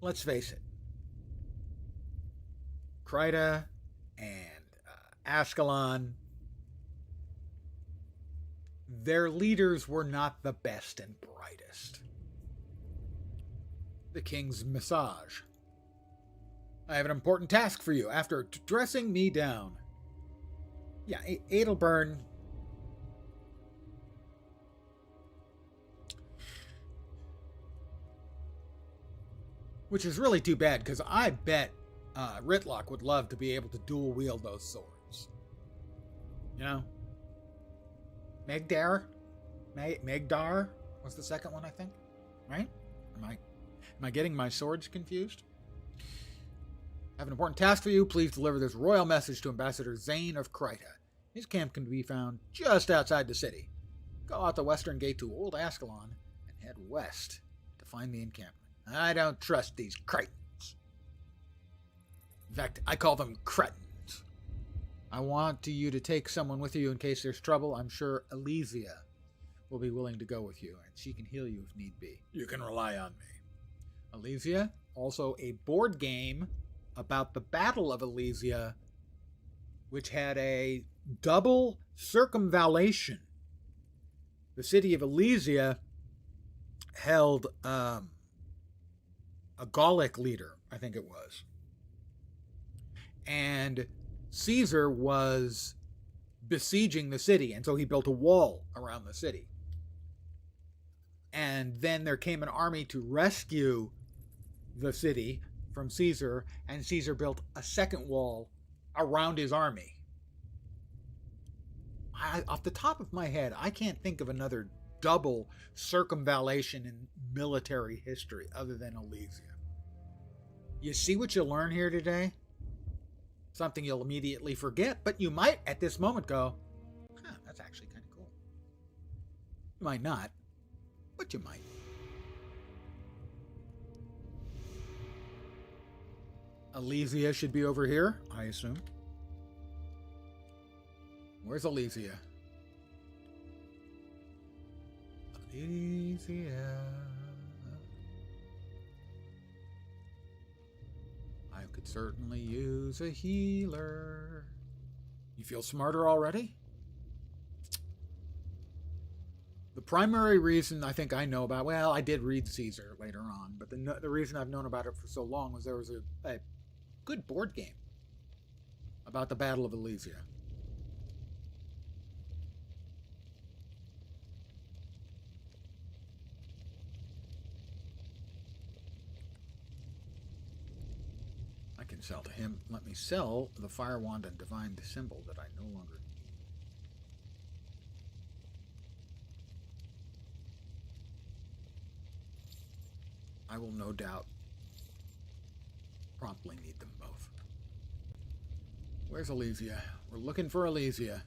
Let's face it. Kryta and Ascalon, their leaders were not the best and brightest. The king's massage. I have an important task for you. After dressing me down. Yeah, Adelburn. Which is really too bad, because I bet Ritlock would love to be able to dual wield those swords. You know? Megdar was the second one, I think. Right? Am I getting my swords confused? I have an important task for you. Please deliver this royal message to Ambassador Zane of Kryta. His camp can be found just outside the city. Go out the western gate to Old Ascalon and head west to find the encampment. I don't trust these Cretans. In fact, I call them cretins. I want you to take someone with you in case there's trouble. I'm sure Elysia will be willing to go with you, and she can heal you if need be. You can rely on me. Elysia, also a board game about the Battle of Elysia, which had a double circumvallation. The city of Elysia held a Gallic leader, I think it was. And Caesar was besieging the city, and so he built a wall around the city. And then there came an army to rescue the city from Caesar, and Caesar built a second wall around his army. Off the top of my head, I can't think of another double circumvallation in military history other than Elysia. You see what you learn here today? Something you'll immediately forget, but you might at this moment go, that's actually kind of cool. You might not, but you might. Elysia should be over here, I assume. Where's Elysia? Elysia. I could certainly use a healer. You feel smarter already? The primary reason I think I know about, well, I did read Caesar later on, but the reason I've known about it for so long was there was a good board game about the Battle of Elysia. I can sell to him. Let me sell the Fire Wand and Divine Symbol that I no longer need. I will no doubt promptly need them both. Where's Elysia? We're looking for Elysia.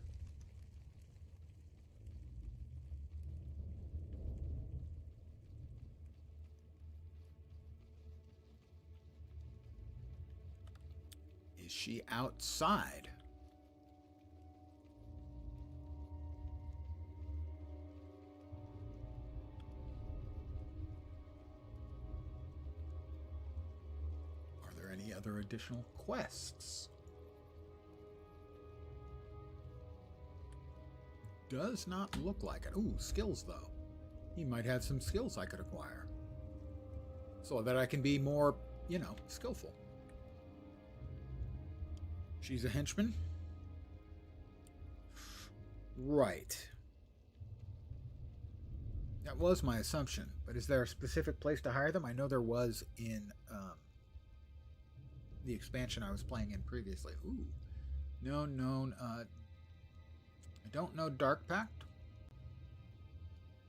Is she outside? other additional quests? Does not look like it. Ooh, skills though. He might have some skills I could acquire. So that I can be more, skillful. She's a henchman? Right. That was my assumption. But is there a specific place to hire them? I know there was in the expansion I was playing in previously. Ooh. No, I don't know Dark Pact.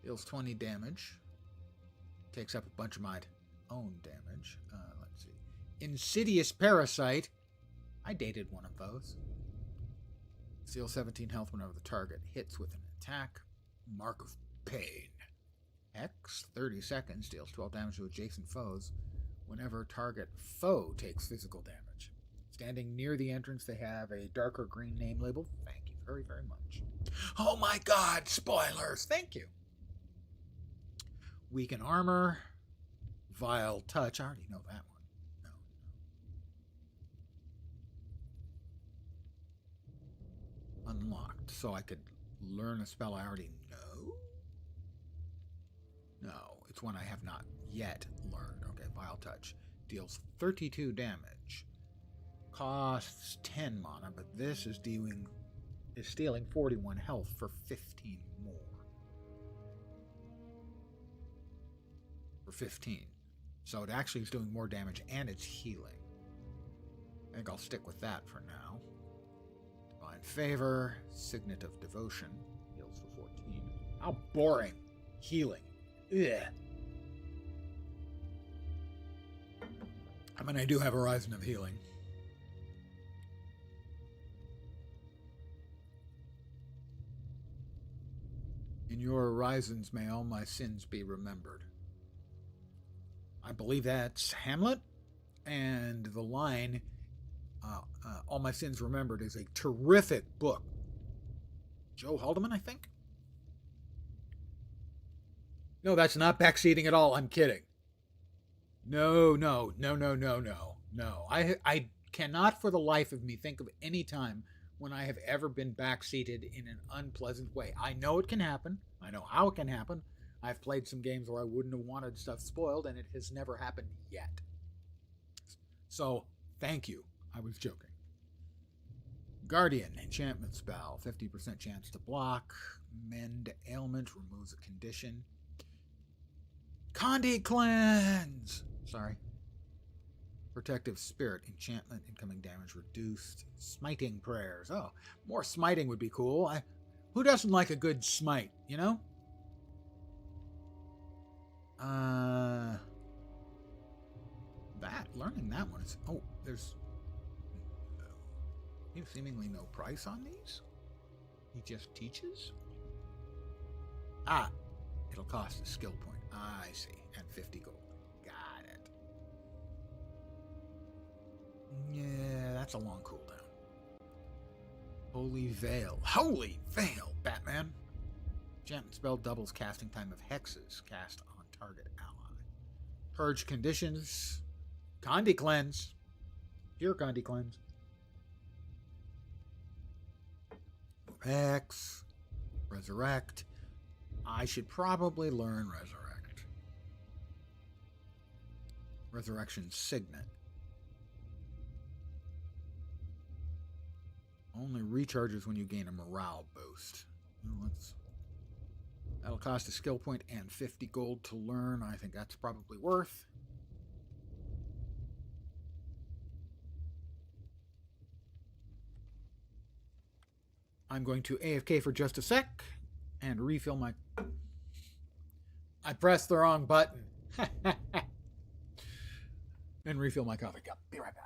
Deals 20 damage. Takes up a bunch of my own damage. Let's see. Insidious Parasite. I dated one of those. Steals 17 health whenever the target hits with an attack. Mark of Pain. X, 30 seconds. Deals 12 damage to adjacent foes whenever target foe takes physical damage. Standing near the entrance, they have a darker green name label. Thank you very, very much. Oh my god, spoilers! Thank you. Weaken Armor. Vile Touch. I already know that one. No. Unlocked. So I could learn a spell I already know? No, it's one I have not yet learned. Okay, Vile Touch. Deals 32 damage. Costs 10 mana, but this is stealing 41 health for 15 more. For 15. So it actually is doing more damage and it's healing. I think I'll stick with that for now. Divine Favor, Signet of Devotion, heals for 14. How boring. Healing. Ugh. I mean, I do have Horizon of Healing. In your horizons may all my sins be remembered. I believe that's Hamlet, and the line, All My Sins Remembered, is a terrific book. Joe Haldeman, I think? No, that's not backseating at all. I'm kidding. No. I cannot for the life of me think of any time when I have ever been backseated in an unpleasant way. I know it can happen. I know how it can happen. I've played some games where I wouldn't have wanted stuff spoiled, and it has never happened yet. So, thank you. I was joking. Guardian, enchantment spell, 50% chance to block. Mend ailment, removes a condition. Condi Cleanse! Sorry. Protective Spirit, enchantment, incoming damage reduced. Smiting prayers. Oh, more smiting would be cool. Who doesn't like a good smite, you know? Learning that one is... Oh, there's seemingly no price on these? He just teaches? Ah, it'll cost a skill point. I see. And 50 gold. Got it. Yeah, that's a long cooldown. Holy Veil. Holy Veil, Batman! Enchantment spell doubles casting time of hexes cast on target ally. Purge conditions. Condi Cleanse. Pure Condi Cleanse. Hex. Resurrect. I should probably learn Resurrect. Resurrection Signet. Only recharges when you gain a morale boost. Well, that'll cost a skill point and 50 gold to learn. I think that's probably worth. I'm going to AFK for just a sec and refill my... I pressed the wrong button. And refill my coffee cup. Be right back.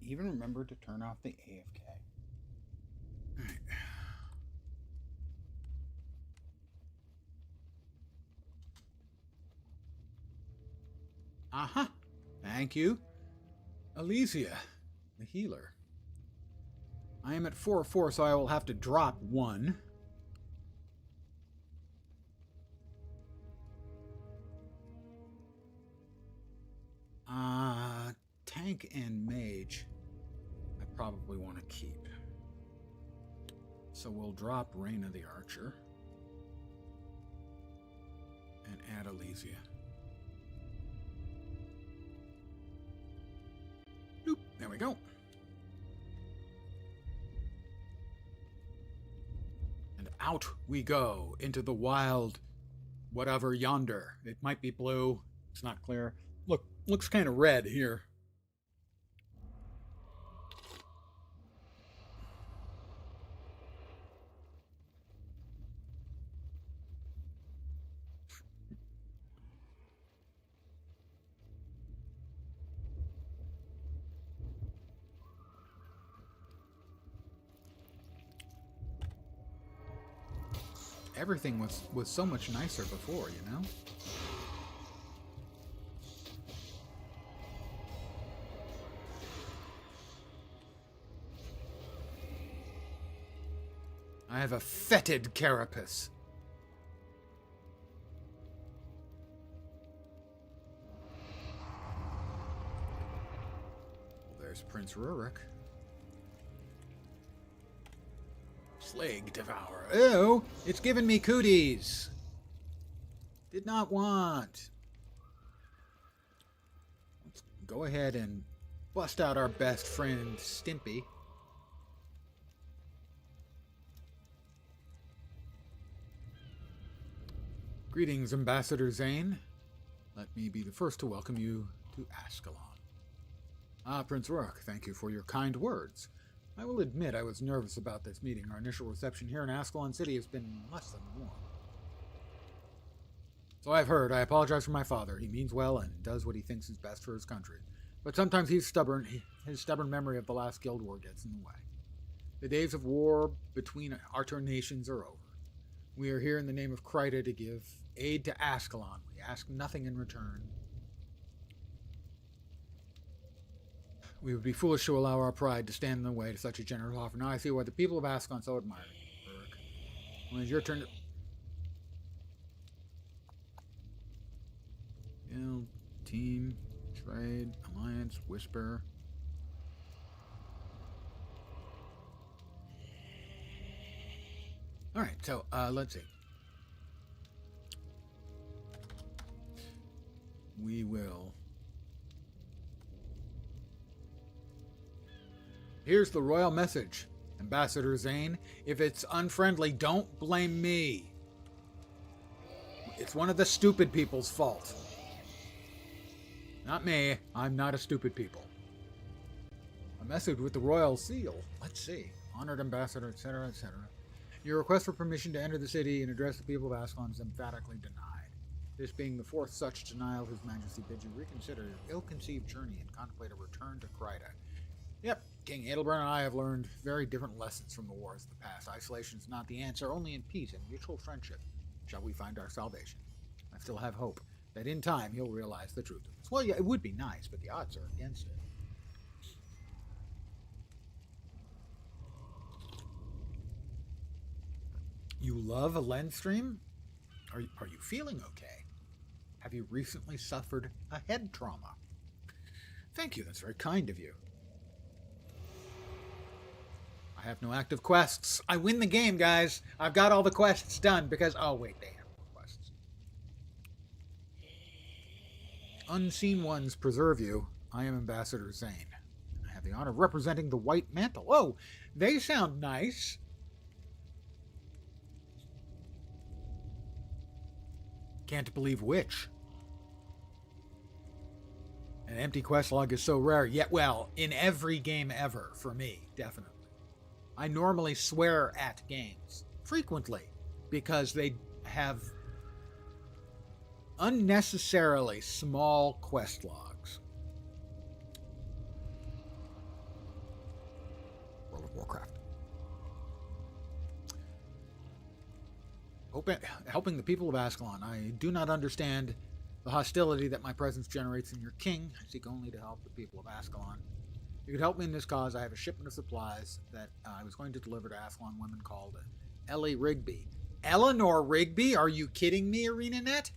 even remember to turn off the AFK. All right. Aha! Thank you. Elysia, the healer. I am at 4-4, so I will have to drop 1. Tank and mage I probably want to keep. So we'll drop Reyna the Archer and add Elysia. Boop, there we go. And out we go into the wild whatever yonder. It might be blue. It's not clear. Looks kind of red here. Everything was so much nicer before, you know? I have a fetid carapace. Well, there's Prince Rurik. Plague Devourer. Ew! It's giving me cooties! Did not want. Let's go ahead and bust out our best friend, Stimpy. Greetings, Ambassador Zane. Let me be the first to welcome you to Ascalon. Ah, Prince Rurik, thank you for your kind words. I will admit I was nervous about this meeting. Our initial reception here in Ascalon City has been less than warm. So I've heard. I apologize for my father. He means well and does what he thinks is best for his country. But sometimes he's stubborn. His stubborn memory of the last guild war gets in the way. The days of war between our two nations are over. We are here in the name of Kryta to give aid to Ascalon. We ask nothing in return. We would be foolish to allow our pride to stand in the way to such a generous offer. Now I see why the people of Ascalon so admire it. Well, it's your turn to... Guild, team, trade, alliance, whisper. Alright, so, let's see. We will... Here's the royal message. Ambassador Zane, if it's unfriendly, don't blame me. It's one of the stupid people's fault. Not me. I'm not a stupid people. A message with the royal seal. Let's see. Honored ambassador, etc., etc. Your request for permission to enter the city and address the people of Ascalon is emphatically denied. This being the fourth such denial, His Majesty bids you reconsider your ill-conceived journey and contemplate a return to Kryta. Yep, King Adelbrand and I have learned very different lessons from the wars of the past. Isolation is not the answer. Only in peace and mutual friendship shall we find our salvation. I still have hope that in time he'll realize the truth of this. Well, yeah, it would be nice, but the odds are against it. You love a lens stream? Are you feeling okay? Have you recently suffered a head trauma? Thank you, that's very kind of you. I have no active quests. I win the game, guys. I've got all the quests done because... Oh, wait, they have more quests. Unseen ones preserve you. I am Ambassador Zane. I have the honor of representing the White Mantle. Oh, they sound nice. Can't believe which. An empty quest log is so rare. Yet, well, in every game ever, for me, definitely. I normally swear at games. Frequently. Because they have unnecessarily small quest logs. Warcraft. Helping the people of Ascalon. I do not understand the hostility that my presence generates in your king. I seek only to help the people of Ascalon. If you could help me in this cause, I have a shipment of supplies that I was going to deliver to Ascalon women called Ellie Rigby. Eleanor Rigby? Are you kidding me, ArenaNet?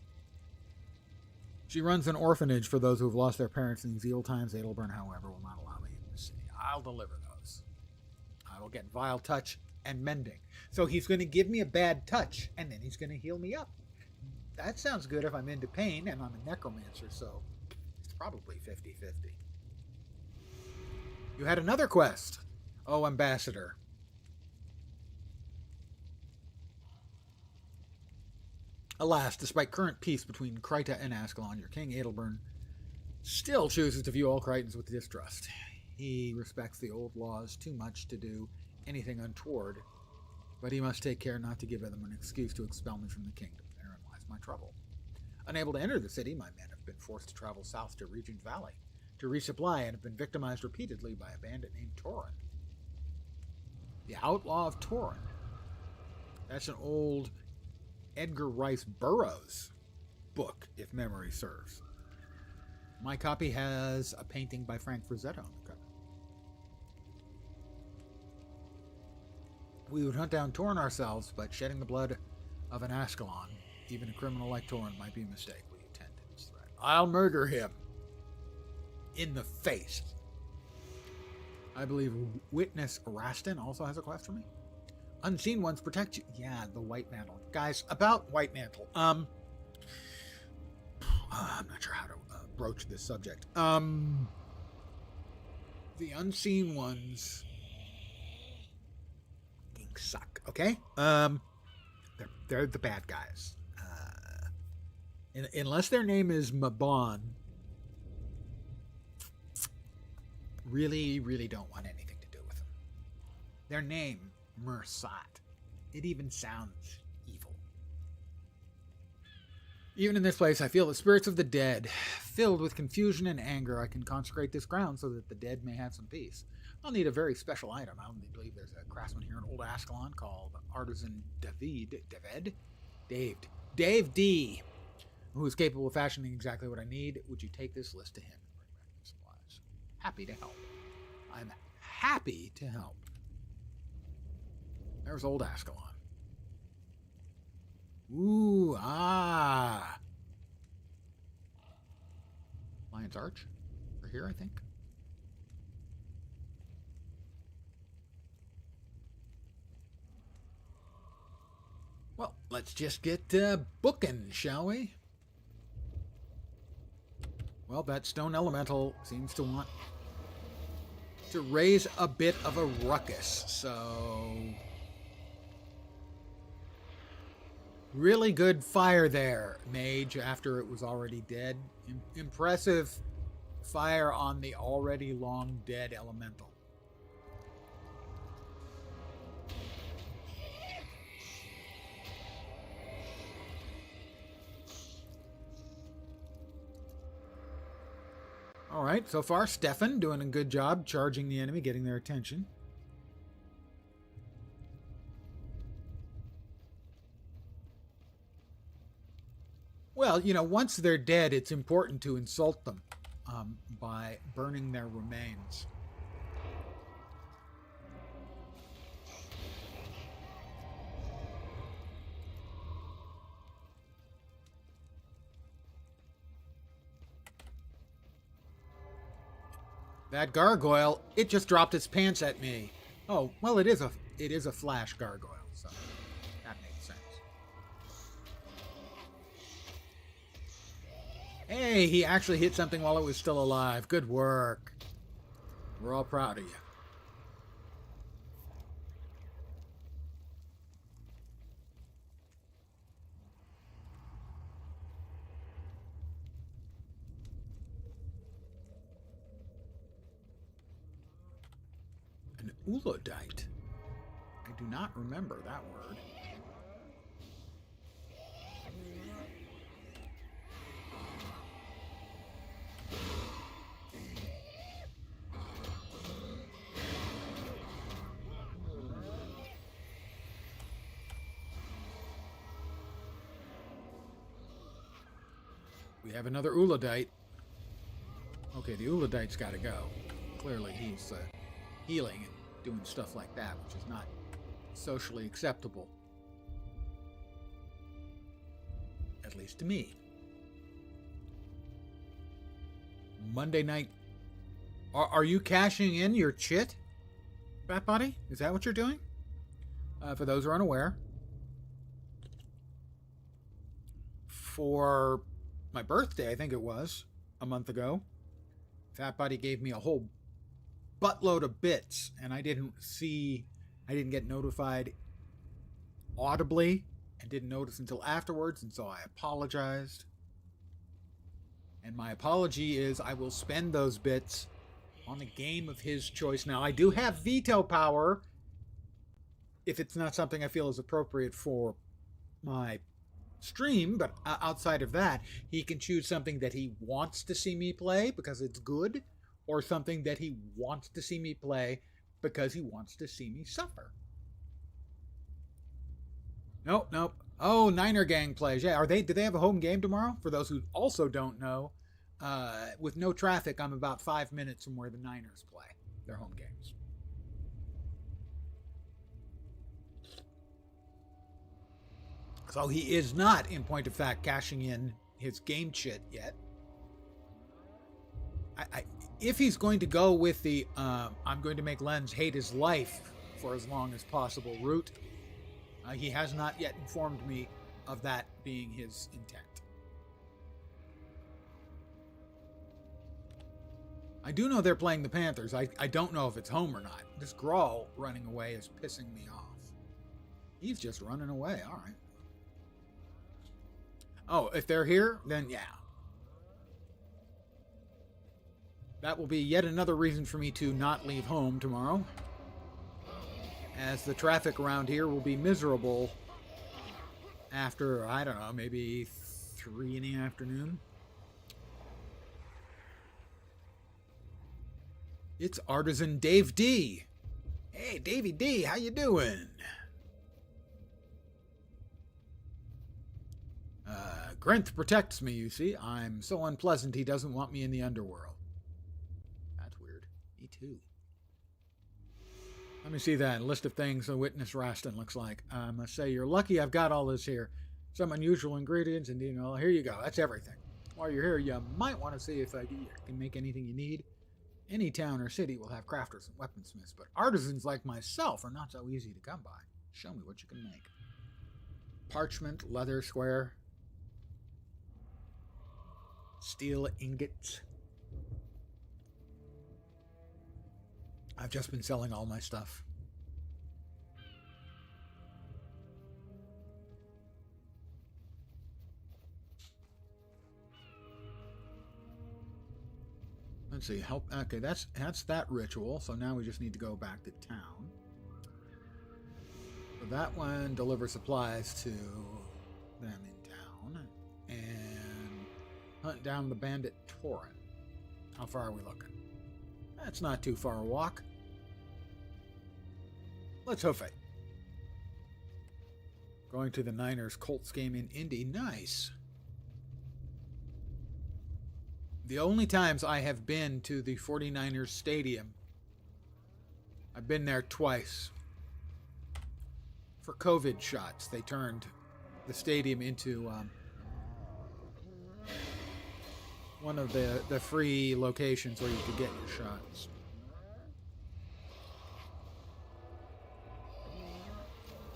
She runs an orphanage for those who have lost their parents in these evil times. Adelburn, however, will not allow me in the city. I'll deliver those. I will get vile touch and mending. So he's going to give me a bad touch, and then he's going to heal me up. That sounds good if I'm into pain, and I'm a necromancer, so it's probably 50-50. You had another quest. Oh, Ambassador. Alas, despite current peace between Kryta and Ascalon, your king, Adelburn, still chooses to view all Krytans with distrust. He respects the old laws too much to do anything untoward, but he must take care not to give them an excuse to expel me from the kingdom. Therein lies my trouble. Unable to enter the city, my men have been forced to travel south to Regent Valley to resupply and have been victimized repeatedly by a bandit named Torin. The Outlaw of Torin. That's an old Edgar Rice Burroughs book, if memory serves. My copy has a painting by Frank Frazetta on the cover. We would hunt down Torin ourselves, but shedding the blood of an Ascalon, even a criminal like Torin, might be a mistake. We attend to his threat. I'll murder him in the face. I believe Witness Rastin also has a quest for me. Unseen Ones protect you. Yeah, the White Mantle. Guys, about White Mantle. I'm not sure how to broach this subject. The Unseen Ones suck, okay? They're the bad guys. Unless their name is Mabon, really don't want anything to do with them. Their name, Mersat, it even sounds evil. Even in this place, I feel the spirits of the dead. Filled with confusion and anger, I can consecrate this ground so that the dead may have some peace. I'll need a very special item. I believe there's a craftsman here in Old Ascalon called Artisan Dave D, who is capable of fashioning exactly what I need. Would you take this list to him and bring back the supplies? Happy to help. I'm happy to help. There's Old Ascalon. Ooh, Lion's Arch. We're here, I think. Well, let's just get booking, shall we? Well, that stone elemental seems to want to raise a bit of a ruckus, so really good fire there, mage, after it was already dead. Impressive fire on the already long dead elemental. All right, so far, Stefan doing a good job charging the enemy, getting their attention. Well, you know, once they're dead, it's important to insult them by burning their remains. That gargoyle, it just dropped its pants at me. Oh, well, it is a flash gargoyle, so that makes sense. Hey, he actually hit something while it was still alive. Good work. We're all proud of you. An Ulodite. I do not remember that word. We have another Uladite. Okay, the Uladite's got to go. Clearly he's healing and doing stuff like that, which is not socially acceptable. At least to me. Monday night. Are you cashing in your chit, Fat Body? Is that what you're doing? For those who are unaware, for my birthday, I think it was, a month ago, Fat Body gave me a whole buttload of bits, and I didn't get notified audibly, and didn't notice until afterwards, and so I apologized. And my apology is I will spend those bits on a game of his choice. Now, I do have veto power if it's not something I feel is appropriate for my stream, but outside of that, he can choose something that he wants to see me play because it's good, or something that he wants to see me play because he wants to see me suffer. Nope. Oh, Niner Gang plays. Yeah, do they have a home game tomorrow? For those who also don't know, with no traffic, I'm about 5 minutes from where the Niners play their home games. So he is not, in point of fact, cashing in his game chit yet. If he's going to go with the I'm going to make Lenz hate his life for as long as possible route, he has not yet informed me of that being his intent. I do know they're playing the Panthers. I don't know if it's home or not. This Grawl running away is pissing me off. He's just running away. All right. Oh, if they're here, then yeah. That will be yet another reason for me to not leave home tomorrow, as the traffic around here will be miserable after, I don't know, maybe 3 in the afternoon. It's Artisan Dave D. Hey, Davey D, how you doing? Grinth protects me, you see. I'm so unpleasant he doesn't want me in the underworld. That's weird. Me too. Let me see that list of things a witness Raston looks like. I must say you're lucky I've got all this here. Some unusual ingredients, and here you go. That's everything. While you're here, you might want to see if I can make anything you need. Any town or city will have crafters and weaponsmiths, but artisans like myself are not so easy to come by. Show me what you can make. Parchment, leather, square, steel ingots. I've just been selling all my stuff. Let's see. Help. Okay, that's that ritual. So now we just need to go back to town. So that one delivers supplies to them in town and hunt down the bandit Torin. How far are we looking? That's not too far a walk. Let's hoof it. Going to the Niners Colts game in Indy. Nice. The only times I have been to the 49ers stadium, I've been there twice. For COVID shots, they turned the stadium into one of the free locations where you could get your shots.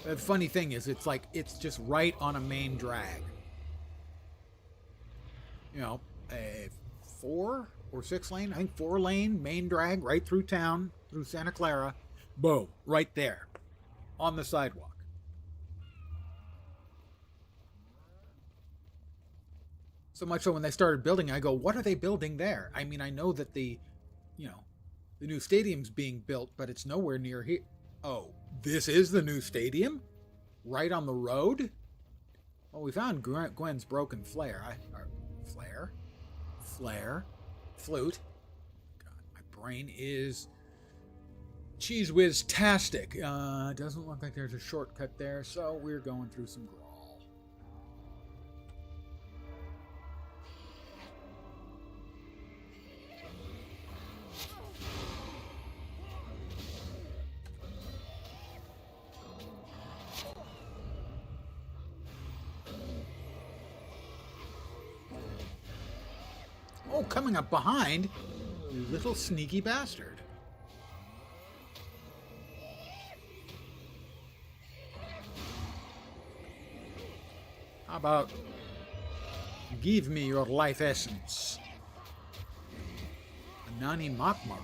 The funny thing is, it's just right on a main drag. You know, a 4 or 6 lane, I think 4 lane main drag right through town, through Santa Clara. Boom, right there on the sidewalk. So much so when they started building, I go, what are they building there? I mean, I know that the new stadium's being built, but it's nowhere near here. Oh, this is the new stadium? Right on the road? Well, we found Gwen's broken flare. Flute. God, my brain is cheese whiz-tastic. Doesn't look like there's a shortcut there, so we're going through some Grawl. Oh, coming up behind, you little sneaky bastard. How about give me your life essence? A Nani Mokmok.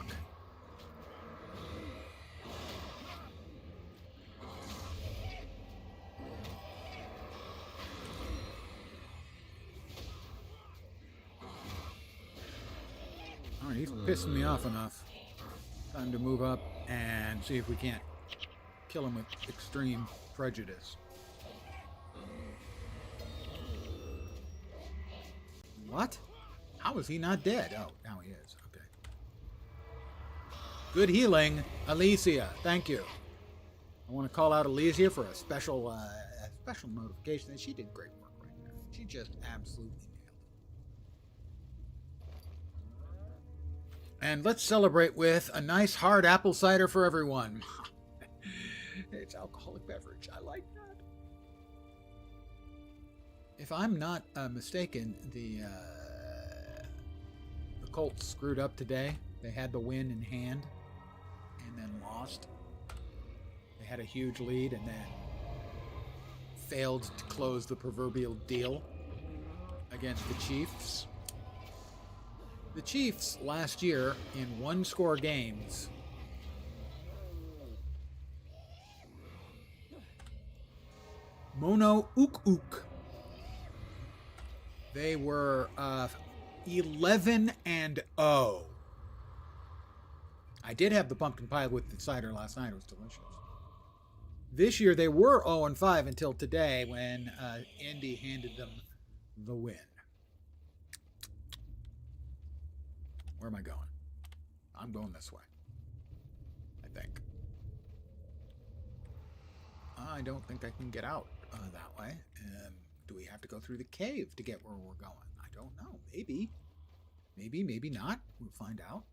Alright, he's pissing me off enough. Time to move up and see if we can't kill him with extreme prejudice. What? How is he not dead? Oh, now he is. Okay. Good healing, Alicia. Thank you. I want to call out Alicia for a special notification. And she did great work right there. She just absolutely nailed it. And let's celebrate with a nice hard apple cider for everyone. It's alcoholic beverage. I like that. If I'm not mistaken, the Colts screwed up today. They had the win in hand and then lost. They had a huge lead and then failed to close the proverbial deal against the Chiefs. The Chiefs last year in one-score games Mono Ook. They were 11-0. I did have the pumpkin pie with the cider last night. It was delicious. This year they were 0-5 until today when Indy handed them the win. Where am I going? I'm going this way, I think. I don't think I can get out that way. Do we have to go through the cave to get where we're going? I don't know. Maybe. Maybe not. We'll find out.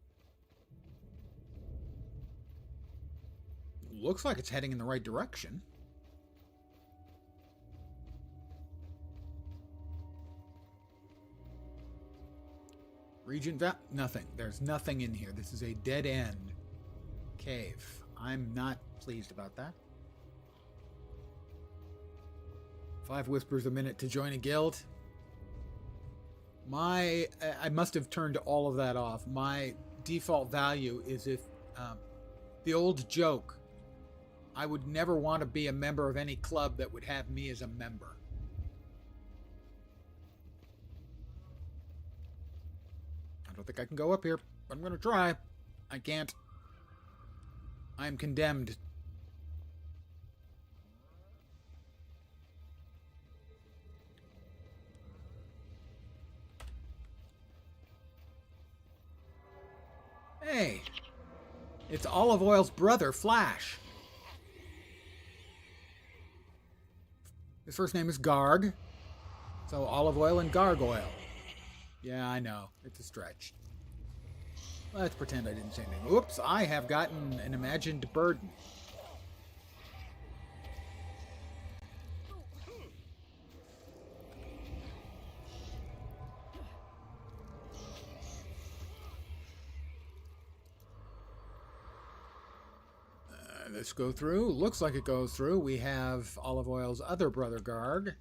Looks like it's heading in the right direction. Nothing. There's nothing in here. This is a dead-end cave. I'm not pleased about that. 5 whispers a minute to join a guild. I must have turned all of that off. My default value is if the old joke, I would never want to be a member of any club that would have me as a member. I don't think I can go up here, but I'm going to try. I can't. I am condemned. Hey, it's Olive Oil's brother, Flash. His first name is Garg, so Olive Oil and Gargoyle. Yeah, I know, it's a stretch. Let's pretend I didn't say anything. Oops, I have gotten an imagined burden. This go through. Looks like it goes through. We have Olive Oil's other brother, Garg.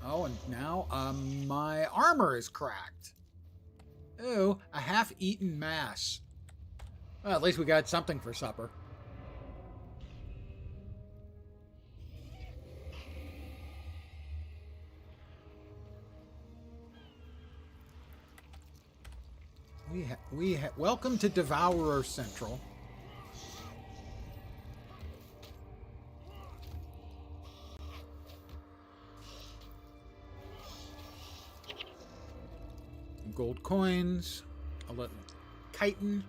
Oh, and now my armor is cracked. Ooh, a half-eaten mass. Well, at least we got something for supper. Welcome to Devourer Central. Gold coins, a little chitin.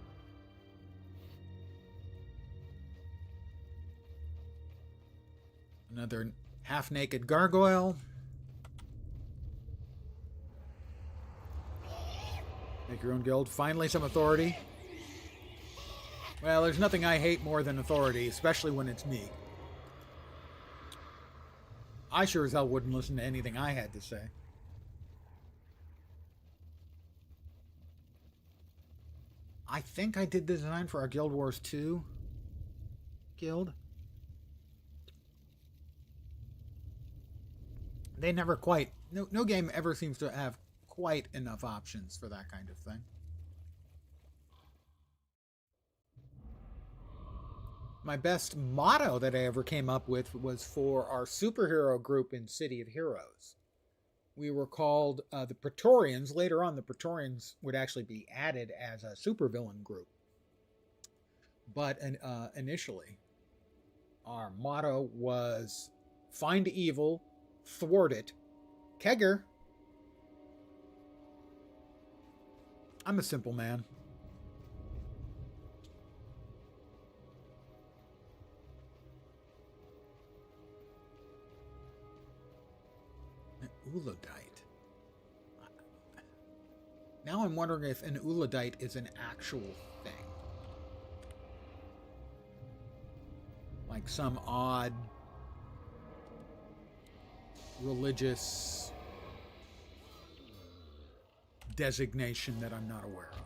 Another half-naked gargoyle. Make your own guild. Finally some authority. Well, there's nothing I hate more than authority, especially when it's me. I sure as hell wouldn't listen to anything I had to say. I think I did the design for our Guild Wars 2 guild. They never quite... No game ever seems to have quite enough options for that kind of thing. My best motto that I ever came up with was for our superhero group in City of Heroes. We were called the Praetorians. Later on, the Praetorians would actually be added as a supervillain group. But initially, our motto was find evil, thwart it, Kegger. I'm a simple man. Ulodite. Now I'm wondering if an Ulodite is an actual thing. Like some odd religious designation that I'm not aware of.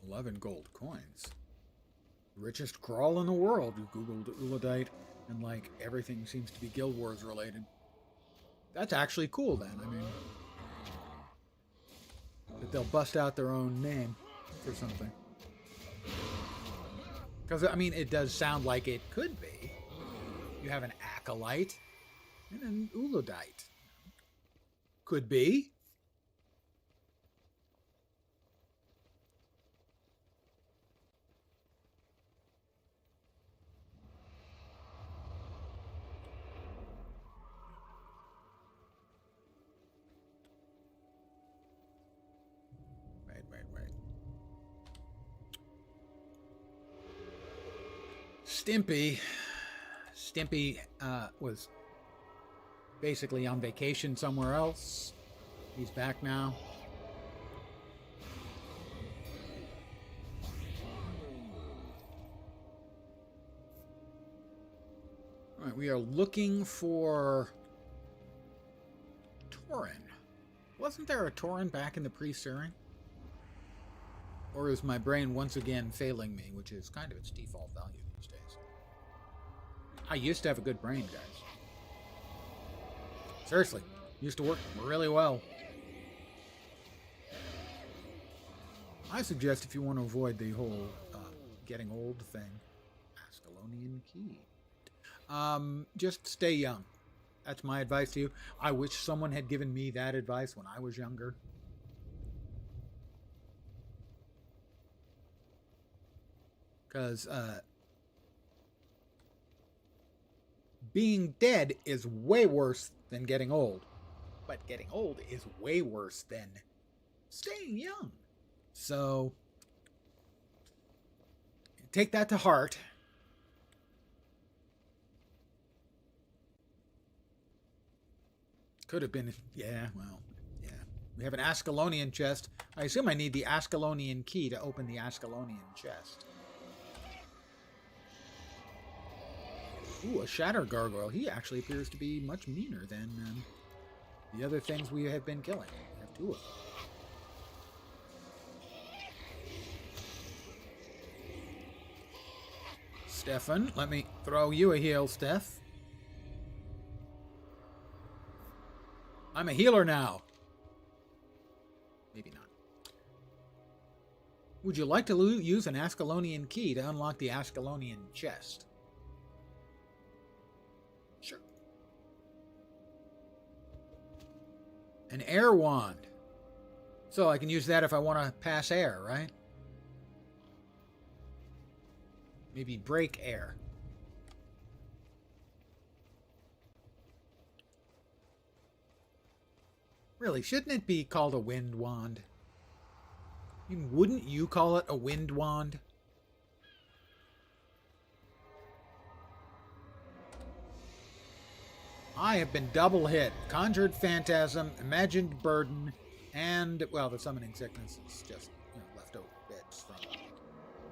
11 gold coins. Richest crawl in the world. You googled Ulodite, and like everything seems to be Guild Wars related. That's actually cool then. I mean, that they'll bust out their own name for something. Because, I mean, it does sound like it could be. You have an Acolyte and an Ulodite. Could be. Wait. Stimpy was basically on vacation somewhere else. He's back now. All right, we are looking for Tauren. Wasn't there a Tauren back in the pre-Searing? Or is my brain once again failing me, which is kind of its default value these days? I used to have a good brain, guys. Seriously, used to work really well. I suggest if you want to avoid the whole getting old thing, Ascalonian Key. Just stay young. That's my advice to you. I wish someone had given me that advice when I was younger. Because being dead is way worse than getting old. But getting old is way worse than staying young. So, take that to heart. Could have been, yeah. We have an Ascalonian chest. I assume I need the Ascalonian key to open the Ascalonian chest. Ooh, a Shatter Gargoyle. He actually appears to be much meaner than the other things we have been killing. We have two of them. Stefan, let me throw you a heal, Steph. I'm a healer now. Maybe not. Would you like to use an Ascalonian key to unlock the Ascalonian chest? Sure. An air wand. So I can use that if I want to pass air, right? Maybe break air. Really, shouldn't it be called a wind wand? I mean, wouldn't you call it a wind wand? I have been double hit. Conjured Phantasm, Imagined Burden, and, well, the Summoning Sickness is just, leftover bits from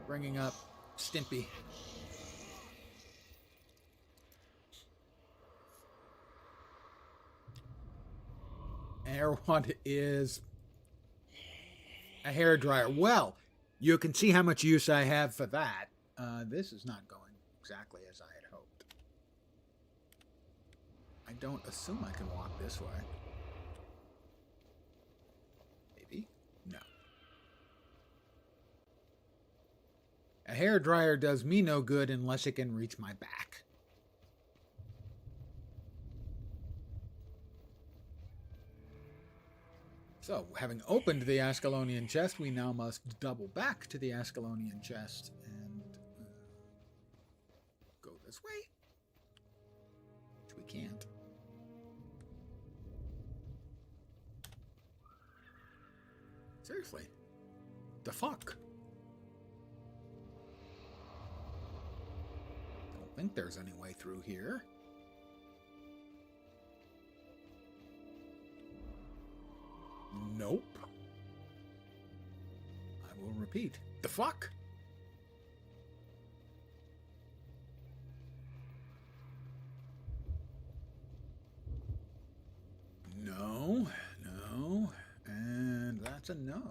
bringing up Stimpy. Air wand is a hairdryer. Well, you can see how much use I have for that. This is not going exactly as I had hoped. I don't assume I can walk this way. Maybe? No. A hairdryer does me no good unless it can reach my back. So, having opened the Ascalonian chest, we now must double back to the Ascalonian chest and go this way. Which we can't. Seriously. The fuck? Don't think there's any way through here. Nope. I will repeat. The fuck? No, no, and that's a no.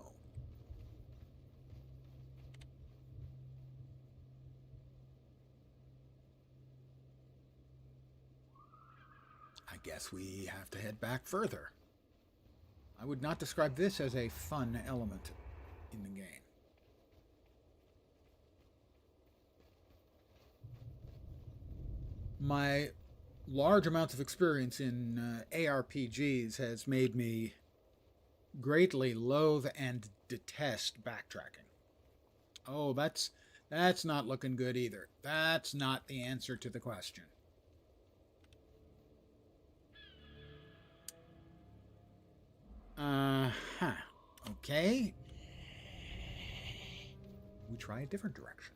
I guess we have to head back further. I would not describe this as a fun element in the game. My large amounts of experience in ARPGs has made me greatly loathe and detest backtracking. Oh, that's not looking good either. That's not the answer to the question. Okay. We try a different direction.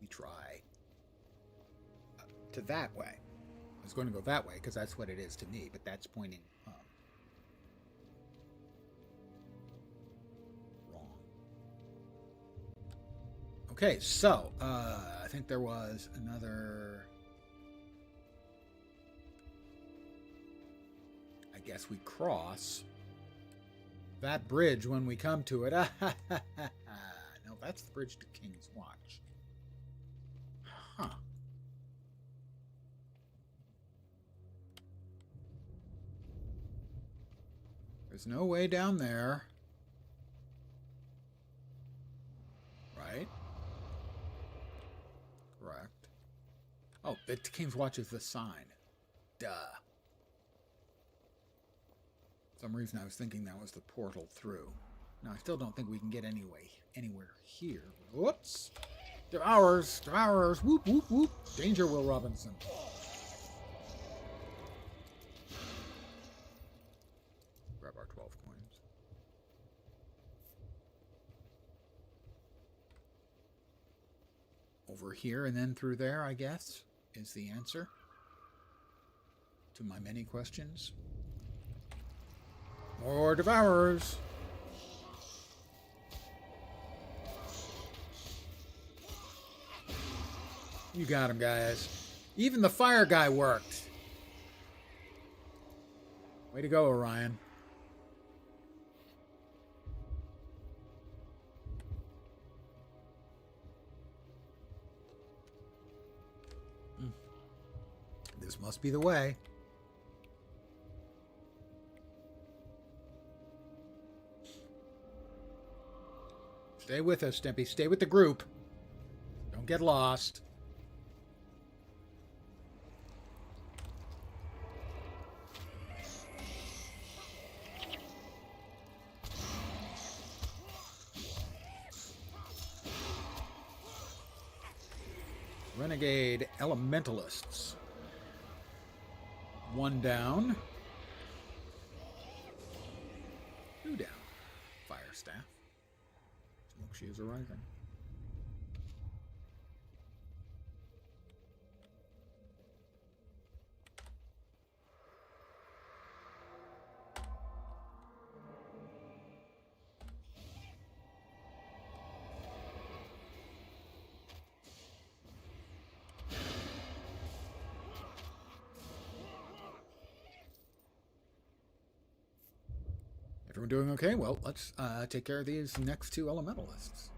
We try to that way. I was going to go that way because that's what it is to me, but that's pointing wrong. Okay, so I think there was another. I guess we cross that bridge when we come to it. No, that's the bridge to King's Watch. Huh. There's no way down there. Right? Correct. Oh, the King's Watch is the sign. Duh. For some reason I was thinking that was the portal through. Now, I still don't think we can get anywhere here. Whoops! Devourers! Devourers! Whoop, whoop, whoop! Danger, Will Robinson. Grab our 12 coins. Over here and then through there, I guess, is the answer to my many questions. More Devourers! You got him, guys. Even the fire guy worked. Way to go, Orion. This must be the way. Stay with us, Stimpy. Stay with the group. Don't get lost. Renegade Elementalists. One down. Two down. Fire staff. She is arriving. Everyone doing okay? Well, let's take care of these next two elementalists.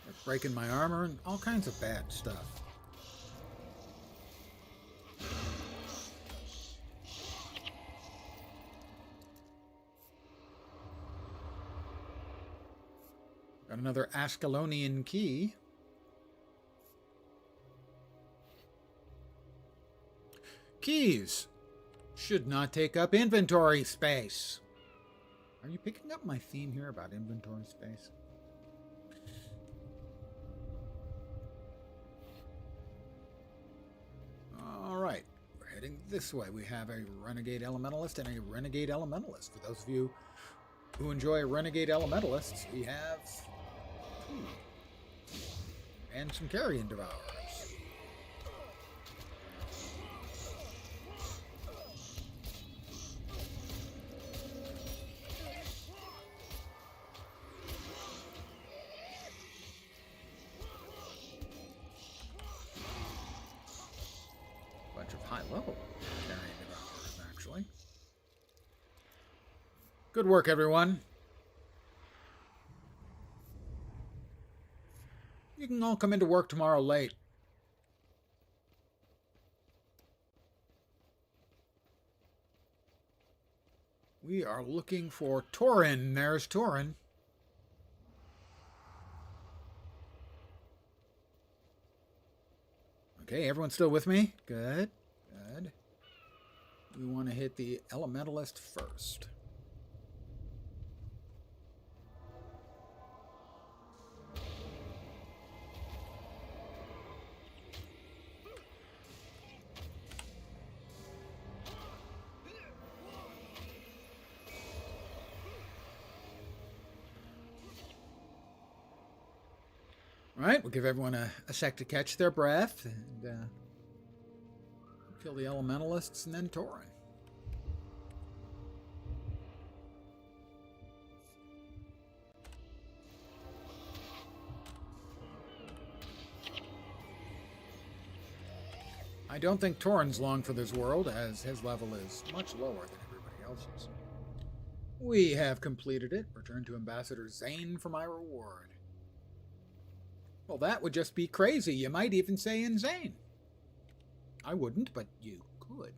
They're breaking my armor and all kinds of bad stuff. Got another Ascalonian key. Keys should not take up inventory space. Are you picking up my theme here about inventory space? All right, we're heading this way. We have a Renegade Elementalist and a Renegade Elementalist. For those of you who enjoy Renegade Elementalists, we have two. And some Carrion Devourers. Bunch of high-level Carrion Devourers, actually. Good work, everyone. You can all come into work tomorrow late. We are looking for Torin. There's Torin. Okay, everyone still with me? Good, good. We want to hit the Elementalist first. All right, we'll give everyone a sec to catch their breath and kill the Elementalists and then Torin. I don't think Torin's long for this world, as his level is much lower than everybody else's. We have completed it. Return to Ambassador Zane for my reward. Well, that would just be crazy. You might even say insane. I wouldn't, but you could.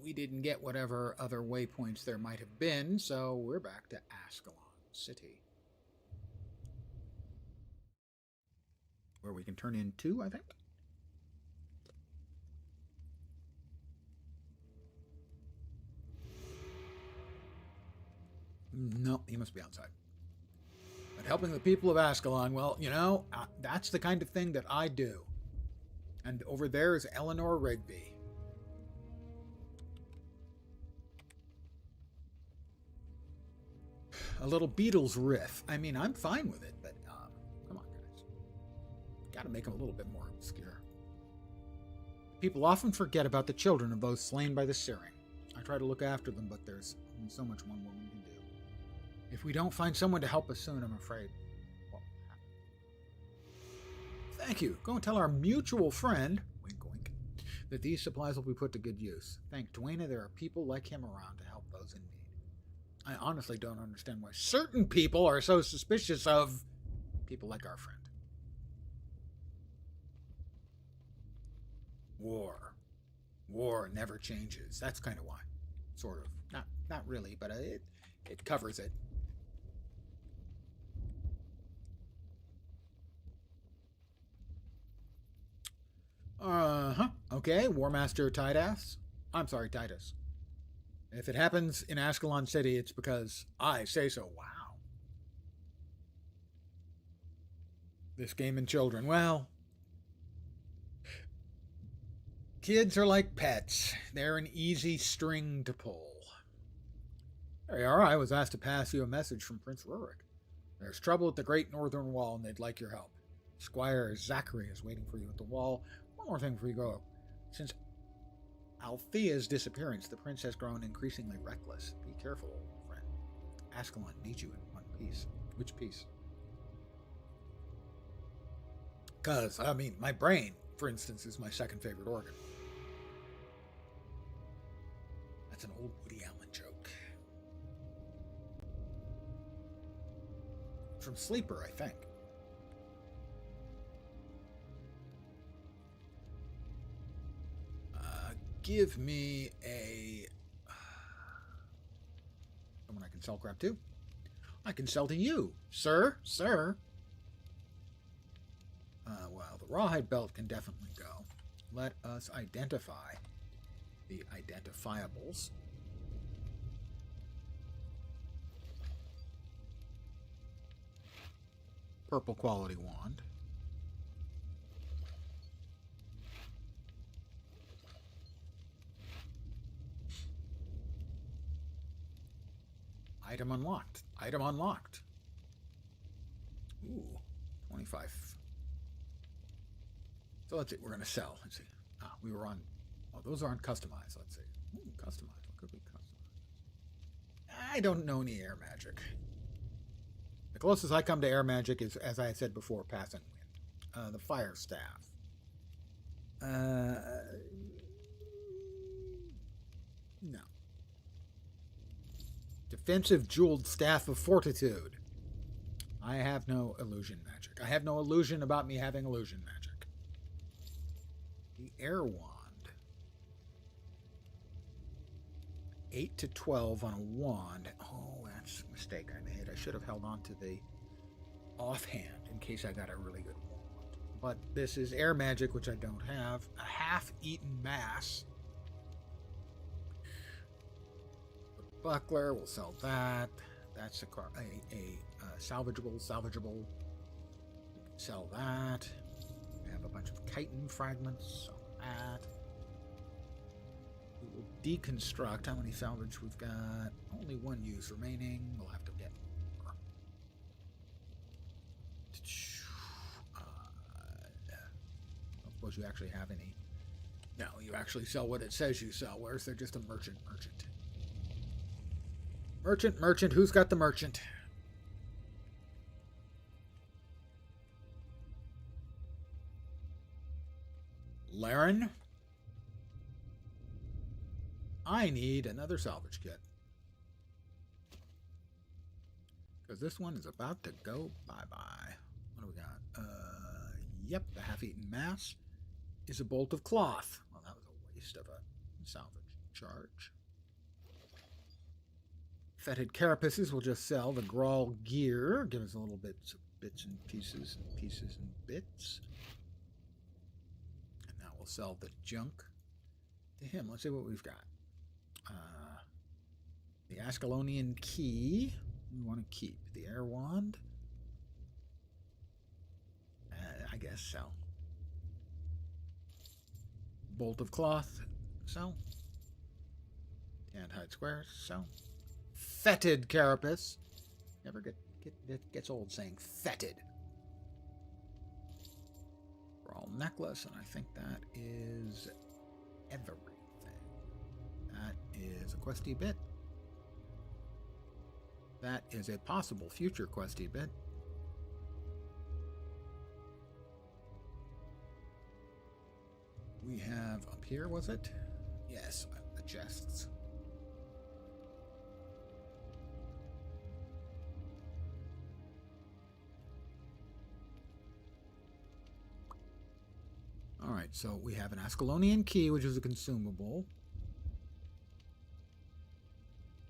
We didn't get whatever other waypoints there might have been, so we're back to Ascalon City. Where we can turn in two, I think. No, he must be outside. But helping the people of Ascalon, well, you know, that's the kind of thing that I do. And over there is Eleanor Rigby. A little Beatles riff. I mean, I'm fine with it, but come on, guys. Got to make them a little bit more obscure. People often forget about the children of those slain by the Searing. I try to look after them, but there's only so much one woman can do. If we don't find someone to help us soon, I'm afraid. Well, thank you. Go and tell our mutual friend, wink wink, that these supplies will be put to good use. Thank Dwayne, there are people like him around to help those in need. I honestly don't understand why certain people are so suspicious of people like our friend. War. War never changes. That's kind of why. Sort of. Not really, but it covers it. Okay, War Master Titus. I'm sorry, Titus. If it happens in Ascalon City, it's because I say so. Wow. This game and children. Well, kids are like pets. They're an easy string to pull. There you are. I was asked to pass you a message from Prince Rurik. There's trouble at the Great Northern Wall, and they'd like your help. Squire Zachary is waiting for you at the wall. One more thing before you go. Since Althea's disappearance, the prince has grown increasingly reckless. Be careful, old friend. Ascalon needs you in one piece. Which piece? Because, I mean, my brain, for instance, is my second favorite organ. That's an old Woody Allen joke. From Sleeper, I think. Give me a... someone I can sell crap to. I can sell to you, sir. Well, the rawhide belt can definitely go. Let us identify the identifiables. Purple quality wand. Item unlocked. Item unlocked. Ooh, 25. So let's see. We're going to sell. Let's see. We were on... Oh, those aren't customized. Let's see. Ooh, customized. What could be customized? I don't know any air magic. The closest I come to air magic is, as I said before, pass and wind. The fire staff. No. Defensive jeweled staff of fortitude. I have no illusion magic. I have no illusion about me having illusion magic. The air wand. 8 to 12 on a wand. Oh, that's a mistake I made. I should have held on to the offhand in case I got a really good wand. But this is air magic, which I don't have. A half-eaten mass. The buckler, we'll sell that. That's a salvageable. We can sell that. We have a bunch of chitin fragments. Sell that. We will deconstruct. How many salvage we've got? Only one use remaining. We'll have to get more. I don't suppose you actually have any. No, you actually sell what it says you sell. Where's there just a merchant? Merchant. Who's got the merchant? Laren? I need another salvage kit. Because this one is about to go bye-bye. What do we got? Yep, the half-eaten mass is a bolt of cloth. Well, that was a waste of a salvage charge. Fetid carapaces will just sell. The Grawl gear, give us a little bits and pieces and bits. And now we'll sell the junk to him. Let's see what we've got. The Ascalonian key we want to keep. The air wand, I guess so. Bolt of cloth, so. Tanned hide squares, so. Fetid carapace. Never gets old saying fetid. Brawl necklace, and I think that is everything. That is a questy bit. That is a possible future questy bit. We have up here, was it? Yes, the chests. Alright, so we have an Ascalonian key, which is a consumable.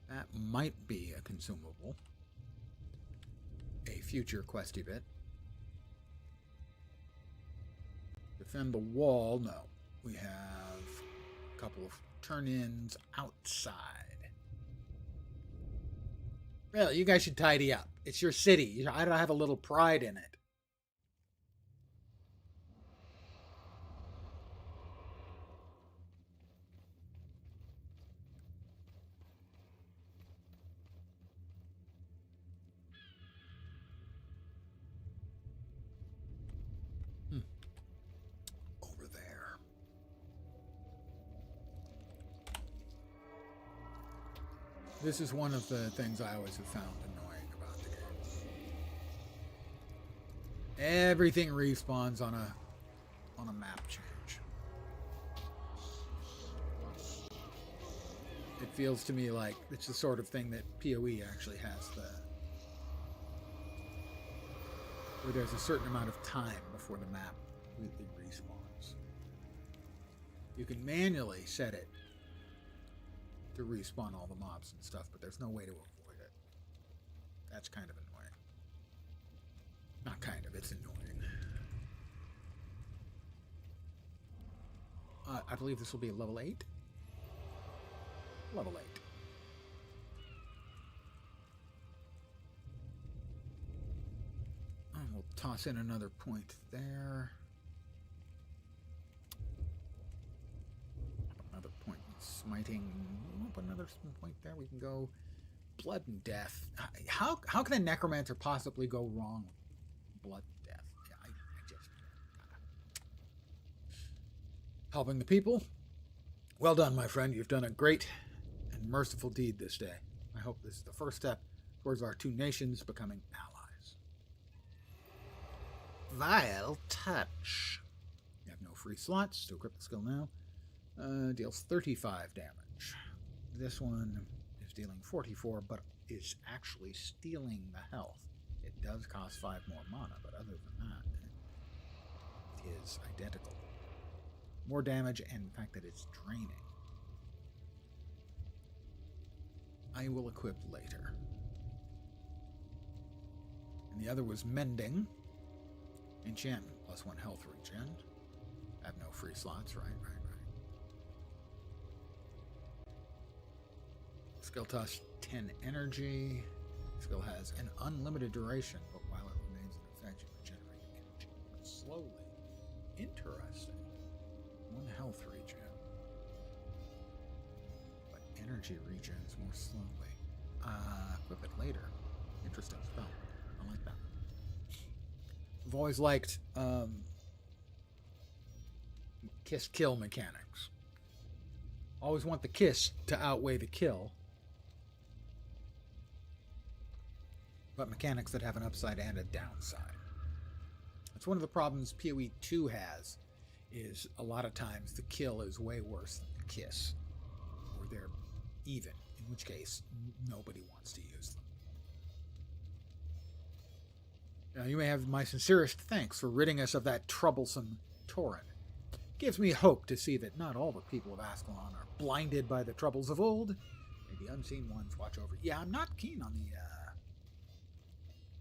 That might be a consumable. A future questy bit. Defend the wall, no. We have a couple of turn-ins outside. Really, you guys should tidy up. It's your city. I don't have a little pride in it. Over there. This is one of the things I always have found annoying about the game. Everything respawns on a map change. It feels to me like it's the sort of thing that PoE actually has where there's a certain amount of time before the map completely respawns. You can manually set it to respawn all the mobs and stuff, but there's no way to avoid it. That's kind of annoying. Not kind of, it's annoying. I believe this will be a level 8. Level 8. And we'll toss in another point there. Another point in smiting. Up another point there. We can go blood and death. How can a necromancer possibly go wrong with blood and death? Yeah, I just helping the people. Well done, my friend. You've done a great and merciful deed this day. I hope this is the first step towards our two nations becoming allies. Vile touch. You have no free slots to equip the skill now. Deals 35 damage. This one is dealing 44, but is actually stealing the health. It does cost 5 more mana, but other than that, it is identical. More damage, and the fact that it's draining. I will equip later. And the other was Mending. Enchantment, +1 health regen. Have no free slots, right. Skill toss 10 energy. Skill has an unlimited duration, but while it remains in effect, you regenerate energy more slowly. Interesting. 1 health regen. But energy regens more slowly. Equip it later. Interesting spell. I like that. I've always liked kiss-kill mechanics. Always want the kiss to outweigh the kill. But mechanics that have an upside and a downside. That's one of the problems PoE 2 has, is a lot of times the kill is way worse than the kiss. Or they're even, in which case nobody wants to use them. Now, you may have my sincerest thanks for ridding us of that troublesome Tauren. Gives me hope to see that not all the people of Ascalon are blinded by the troubles of old. May the unseen ones watch over. Yeah, I'm not keen on the,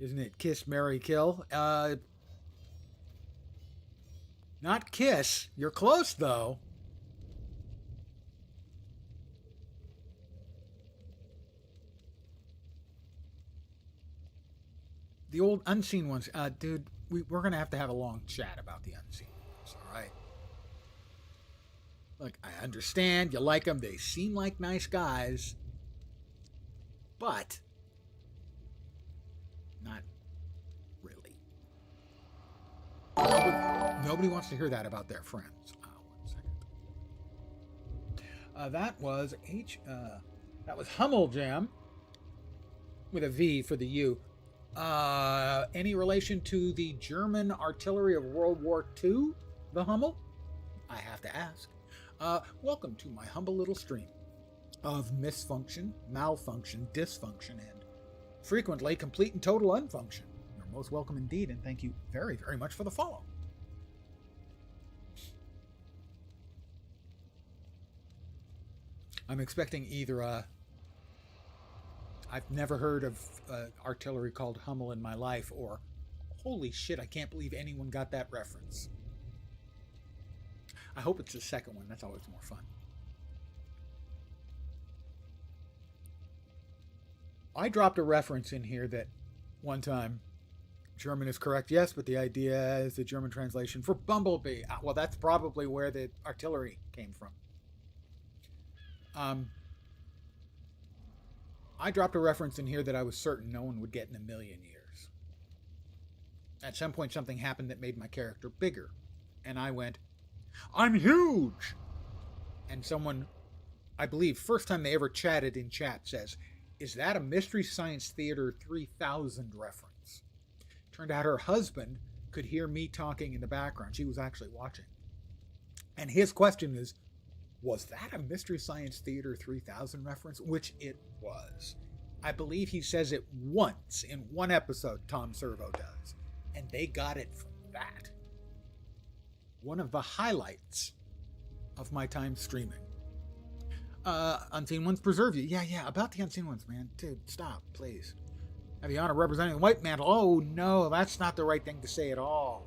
isn't it kiss, marry, kill? Not kiss. You're close, though. The old unseen ones. Dude, we're going to have a long chat about the unseen ones, all right? Look, I understand you like them. They seem like nice guys. But not really. Nobody wants to hear that about their friends. 1 second. That was Hummel Jam with a V for the U. Any relation to the German artillery of World War II, the Hummel? I have to ask. Welcome to my humble little stream of misfunction, malfunction, dysfunction, and frequently complete and total unfunction. You're most welcome indeed, and thank you very, very much for the follow. I'm expecting either I've never heard of artillery called Hummel in my life, or holy shit, I can't believe anyone got that reference. I hope it's the second one. That's always more fun. I dropped a reference in here that one time, German is correct, yes, but the idea is the German translation for bumblebee. Well, that's probably where the artillery came from. I dropped a reference in here that I was certain no one would get in a million years. At some point, something happened that made my character bigger. And I went, I'm huge! And someone, I believe, first time they ever chatted in chat says, is that a Mystery Science Theater 3000 reference? Turned out her husband could hear me talking in the background. She was actually watching. And his question is, was that a Mystery Science Theater 3000 reference? Which it was. I believe he says it once in one episode, Tom Servo does. And they got it from that. One of the highlights of my time streaming. Unseen Ones preserve you. Yeah, about the Unseen Ones, man. Dude, stop, please. I have the honor of representing the White Mantle. Oh, no, that's not the right thing to say at all.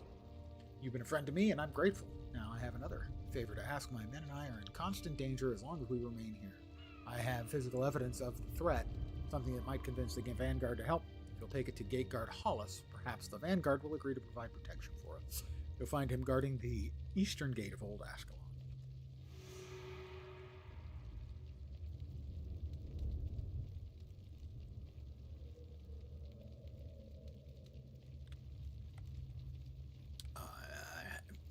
You've been a friend to me, and I'm grateful. Now I have another favor to ask. My men and I are in constant danger as long as we remain here. I have physical evidence of the threat, something that might convince the Vanguard to help. If you'll take it to Gate Guard Hollis, perhaps the Vanguard will agree to provide protection for us. You'll find him guarding the eastern gate of Old Ascalon.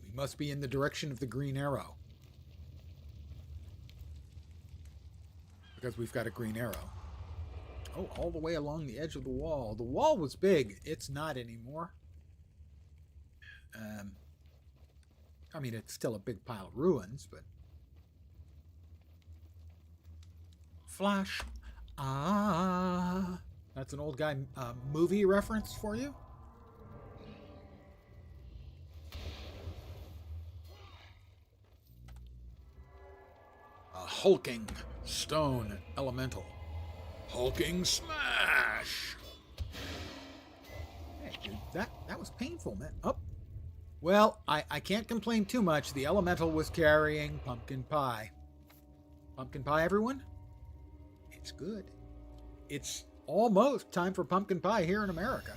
We must be in the direction of the green arrow. Because we've got a green arrow. Oh, all the way along the edge of the wall. The wall was big. It's not anymore. I mean, it's still a big pile of ruins, but... Flash. That's an old guy movie reference for you? A hulking stone elemental. Hulking smash! Hey, dude, that was painful, man. Oh. Well, I can't complain too much. The elemental was carrying pumpkin pie. Pumpkin pie, everyone? It's good. It's almost time for pumpkin pie here in America.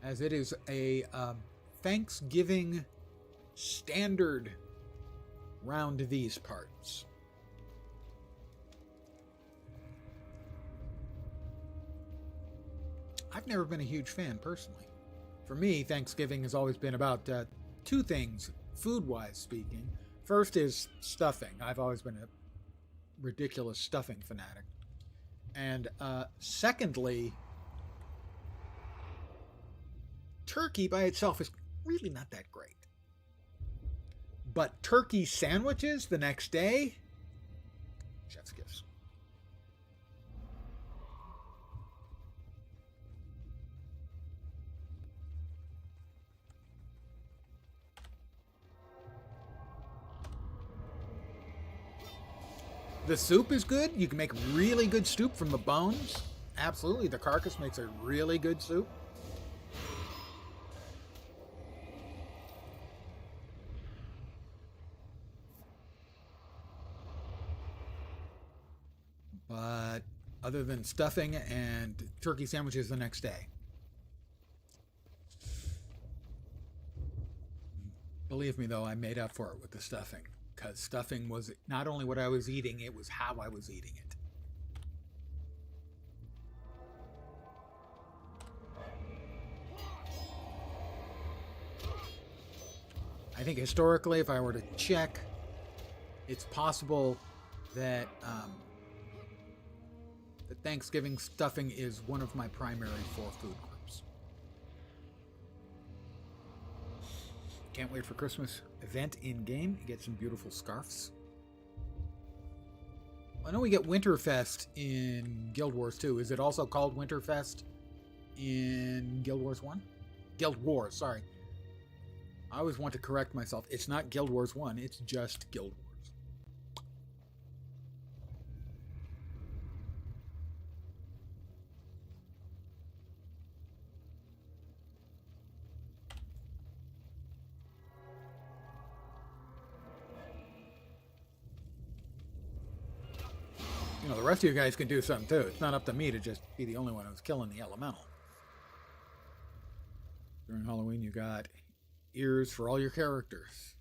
As it is a Thanksgiving standard round these parts. I've never been a huge fan, personally. For me, Thanksgiving has always been about two things, food-wise speaking. First is stuffing. I've always been a ridiculous stuffing fanatic. And secondly, turkey by itself is really not that great. But turkey sandwiches the next day, chef's kiss. The soup is good. You can make really good soup from the bones. Absolutely. The carcass makes a really good soup. But other than stuffing and turkey sandwiches the next day. Believe me, though, I made up for it with the stuffing. Because stuffing was not only what I was eating, it was how I was eating it. I think historically, if I were to check, it's possible that the Thanksgiving stuffing is one of my primary 4 food groups. Can't wait for Christmas event in-game. You get some beautiful scarves. I know we get Winterfest in Guild Wars 2. Is it also called Winterfest in Guild Wars 1? Guild Wars, sorry. I always want to correct myself. It's not Guild Wars 1, it's just Guild Wars. Well, the rest of you guys can do something too. It's not up to me to just be the only one who's killing the elemental. During Halloween, you got ears for all your characters.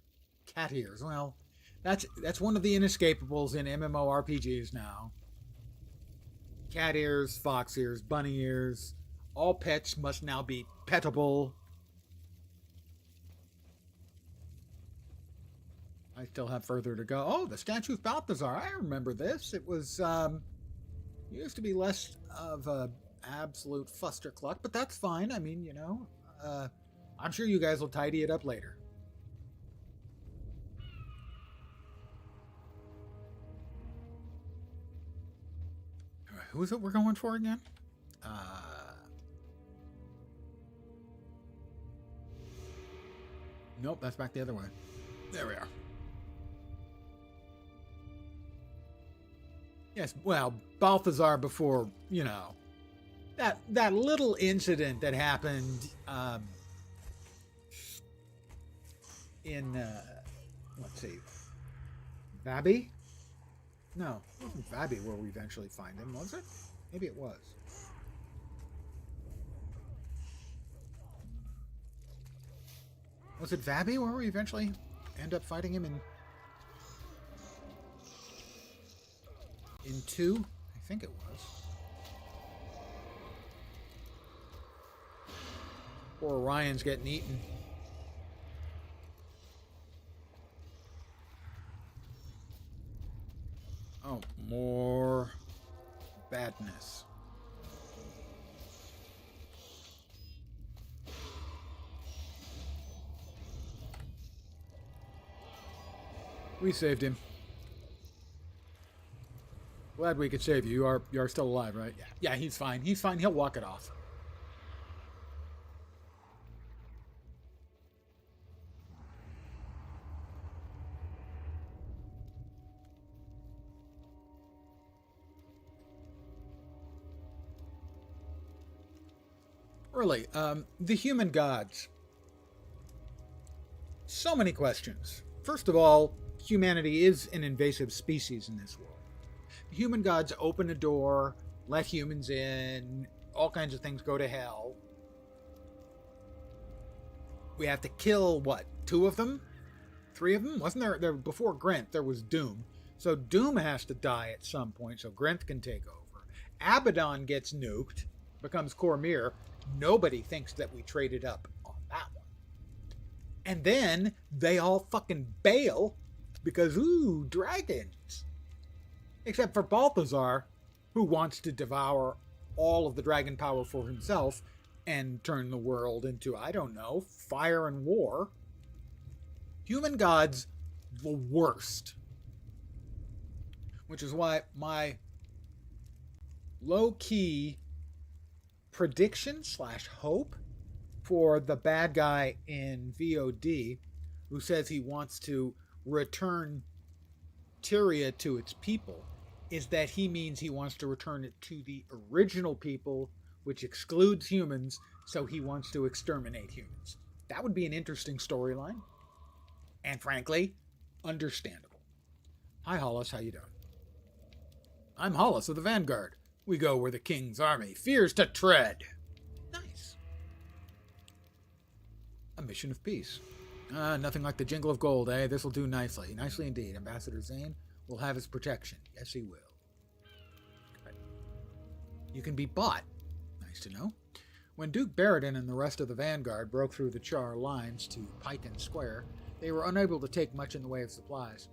Cat ears. Well, that's one of the inescapables in MMORPGs now. Cat ears, fox ears, bunny ears. All pets must now be petable. I still have further to go. Oh, the statue of Balthazar. I remember this. It was, used to be less of a absolute fustercluck, but that's fine. I mean, I'm sure you guys will tidy it up later. Who is it we're going for again? Nope, that's back the other way. There we are. Yes, well, Balthazar before, that little incident that happened in, let's see, Vabi? No, it wasn't Vabi where we eventually find him, was it? Maybe it was. Was it Vabi where we eventually end up fighting him in 2? I think it was. Poor Orion's getting eaten. Oh, more badness. We saved him. Glad we could save you. You are still alive, right? Yeah. Yeah, he's fine. He's fine. He'll walk it off. Really, the human gods. So many questions. First of all, humanity is an invasive species in this world. Human gods open a door, let humans in, all kinds of things go to hell. We have to kill, what, 2 of them? 3 of them? Wasn't there before Grent, there was Doom. So Doom has to die at some point so Grent can take over. Abaddon gets nuked, becomes Cormyr. Nobody thinks that we traded up on that one. And then they all fucking bail because, ooh, dragons. Except for Balthazar, who wants to devour all of the dragon power for himself and turn the world into, I don't know, fire and war. Human gods, the worst. Which is why my low-key prediction / hope for the bad guy in VOD who says he wants to return Tyria to its people is that he means he wants to return it to the original people, which excludes humans, so he wants to exterminate humans. That would be an interesting storyline. And frankly, understandable. Hi, Hollis. How you doing? I'm Hollis of the Vanguard. We go where the king's army fears to tread. Nice. A mission of peace. Nothing like the jingle of gold, eh? This'll do nicely. Nicely indeed. Ambassador Zane will have his protection. Yes, he will. Good. You can be bought. Nice to know. When Duke Barradin and the rest of the Vanguard broke through the Char lines to Piketon Square, they were unable to take much in the way of supplies.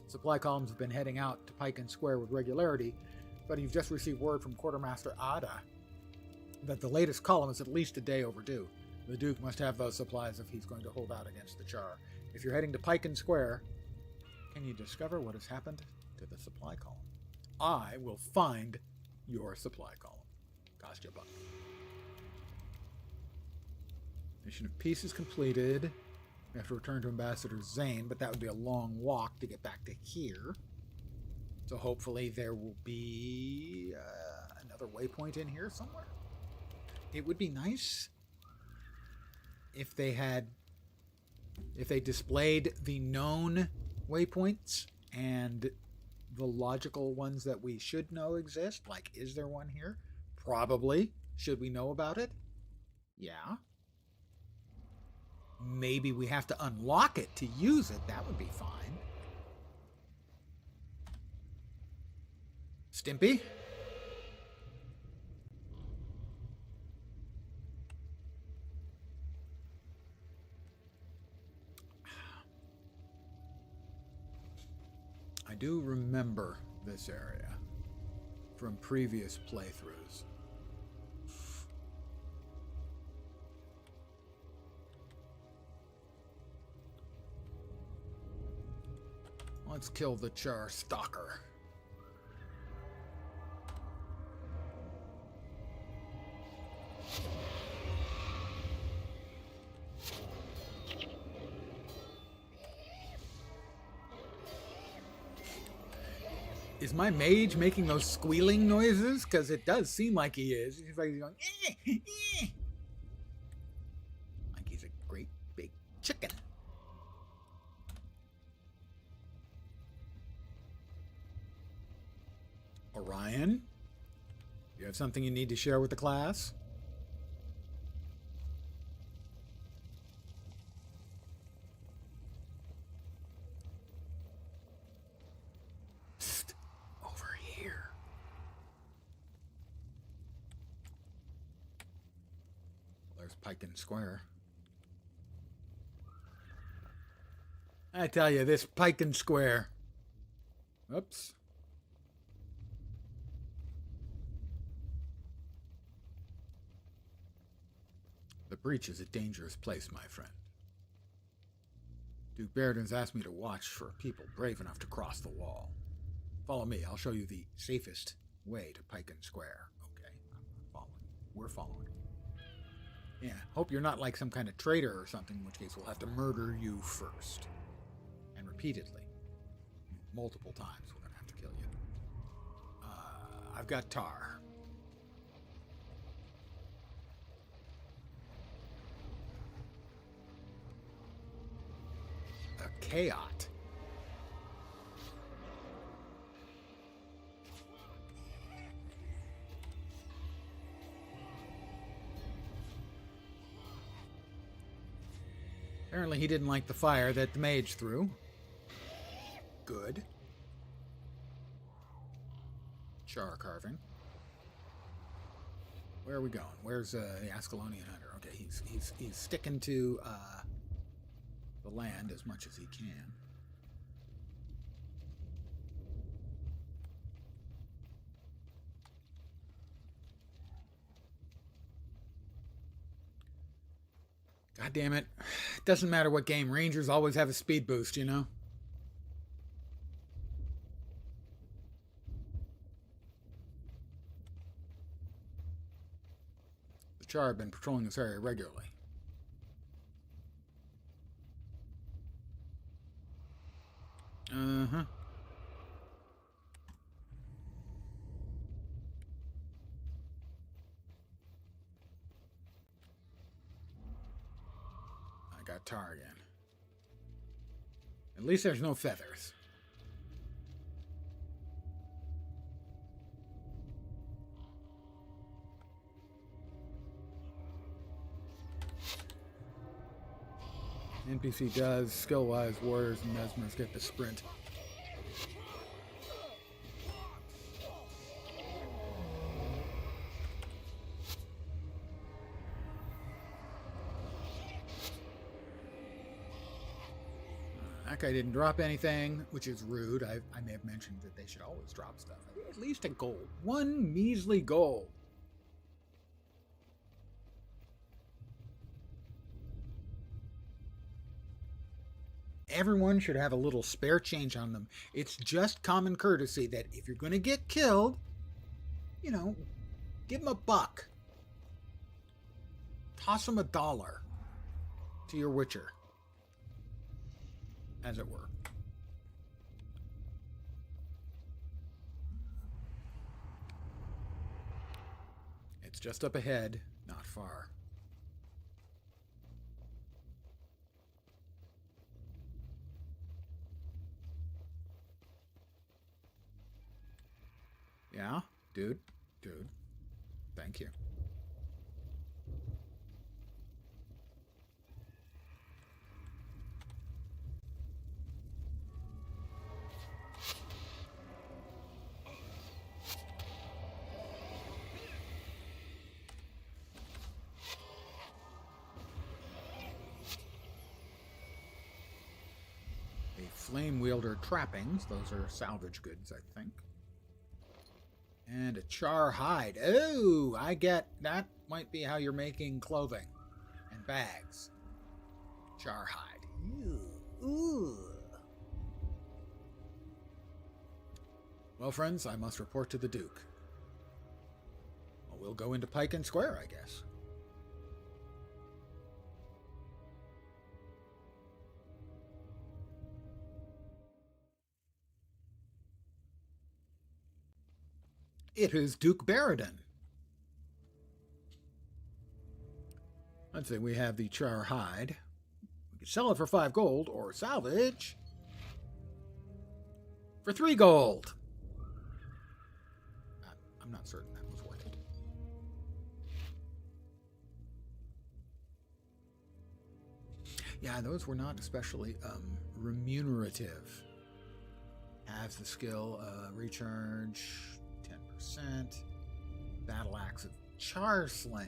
Supply columns have been heading out to Piketon Square with regularity, but you've just received word from Quartermaster Ada that the latest column is at least a day overdue. The Duke must have those supplies if he's going to hold out against the Char. If you're heading to Piketon Square, can you discover what has happened to the supply column? I will find your supply column. Cost you a buck. Mission of peace is completed. We have to return to Ambassador Zane, but that would be a long walk to get back to here. So hopefully there will be another waypoint in here somewhere. It would be nice if they displayed the known waypoints and the logical ones that we should know exist. Like, is there one here? Probably. Should we know about it? Yeah. Maybe we have to unlock it to use it. That would be fine. Stimpy? I do remember this area from previous playthroughs. Let's kill the Char Stalker. Is my mage making those squealing noises? Because it does seem like he is. He's like going, like he's a great big chicken. Orion, you have something you need to share with the class? Psst, over here. Well, there's Pike Square. I tell you, this Pike Square. Oops. The breach is a dangerous place, my friend. Duke Baradin's asked me to watch for people brave enough to cross the wall. Follow me. I'll show you the safest way to Pike Square. Okay, I'm following. We're following. Yeah, hope you're not like some kind of traitor or something, in which case we'll have to murder you first. And repeatedly. Multiple times we're going to have to kill you. I've got tar. A chaot. Apparently he didn't like the fire that the mage threw. Good. Char carving. Where are we going? Where's the Ascalonian hunter? Okay, he's sticking to the land as much as he can. God damn it. It doesn't matter what game. Rangers always have a speed boost, you know? The Char have been patrolling this area regularly. Uh-huh. I got tar again. At least there's no feathers. NPC does, skill-wise, warriors and mesmers get the sprint. That guy didn't drop anything, which is rude. I may have mentioned that they should always drop stuff. At least a gold. One measly gold. Everyone should have a little spare change on them. It's just common courtesy that if you're going to get killed, you know, give them $1. Toss them $1 to your Witcher, as it were. It's just up ahead, not far. Yeah? Dude? Dude. Thank you. Flame wielder trappings. Those are salvage goods, I think. And a char hide. Oh, I get that. Might be how you're making clothing and bags. Char hide. Ooh. Well, friends, I must report to the Duke. Well, we'll go into Pike and Square, I guess. It is Duke Barradin. Let's say we have the char hide. We could sell it for 5 gold or salvage for 3 gold. I'm not certain that was worth it. Yeah, those were not especially remunerative. Has the skill recharge 10%. Battle axe of char slaying.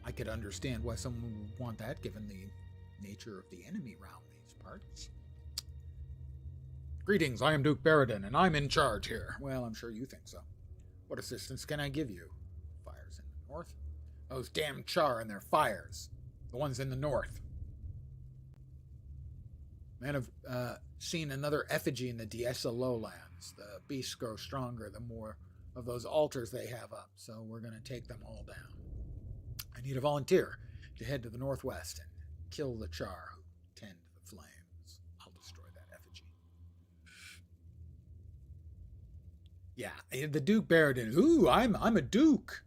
I could understand why someone would want that given the nature of the enemy round these parts. Greetings, I am Duke Barradin, and I'm in charge here. Well, I'm sure you think so. What assistance can I give you? Fires in the north. Those damn char and their fires. The ones in the north. Men have seen another effigy in the Diesa lowlands. The beasts grow stronger the more of those altars they have up, so we're going to take them all down. I need a volunteer to head to the northwest and kill the char who tend to the flames. I'll destroy that effigy. Yeah, the Duke Barradin. Ooh, I'm a duke.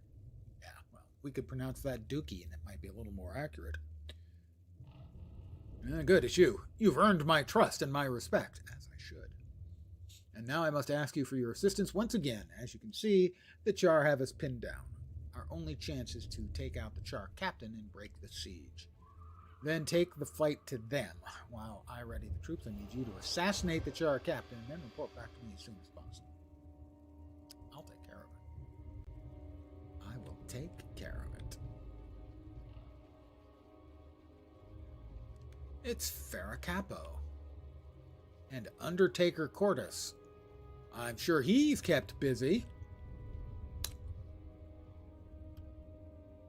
Yeah, well, we could pronounce that dookie, and it might be a little more accurate. Good, it's you. You've earned my trust and my respect, as I should. And now I must ask you for your assistance once again. As you can see, the char have us pinned down. Our only chance is to take out the char captain and break the siege. Then take the fight to them. While I ready the troops, I need you to assassinate the char captain and then report back to me as soon as possible. I'll take care of it. I will take care of it. It's Ferracapo. And Undertaker Cordis. I'm sure he's kept busy.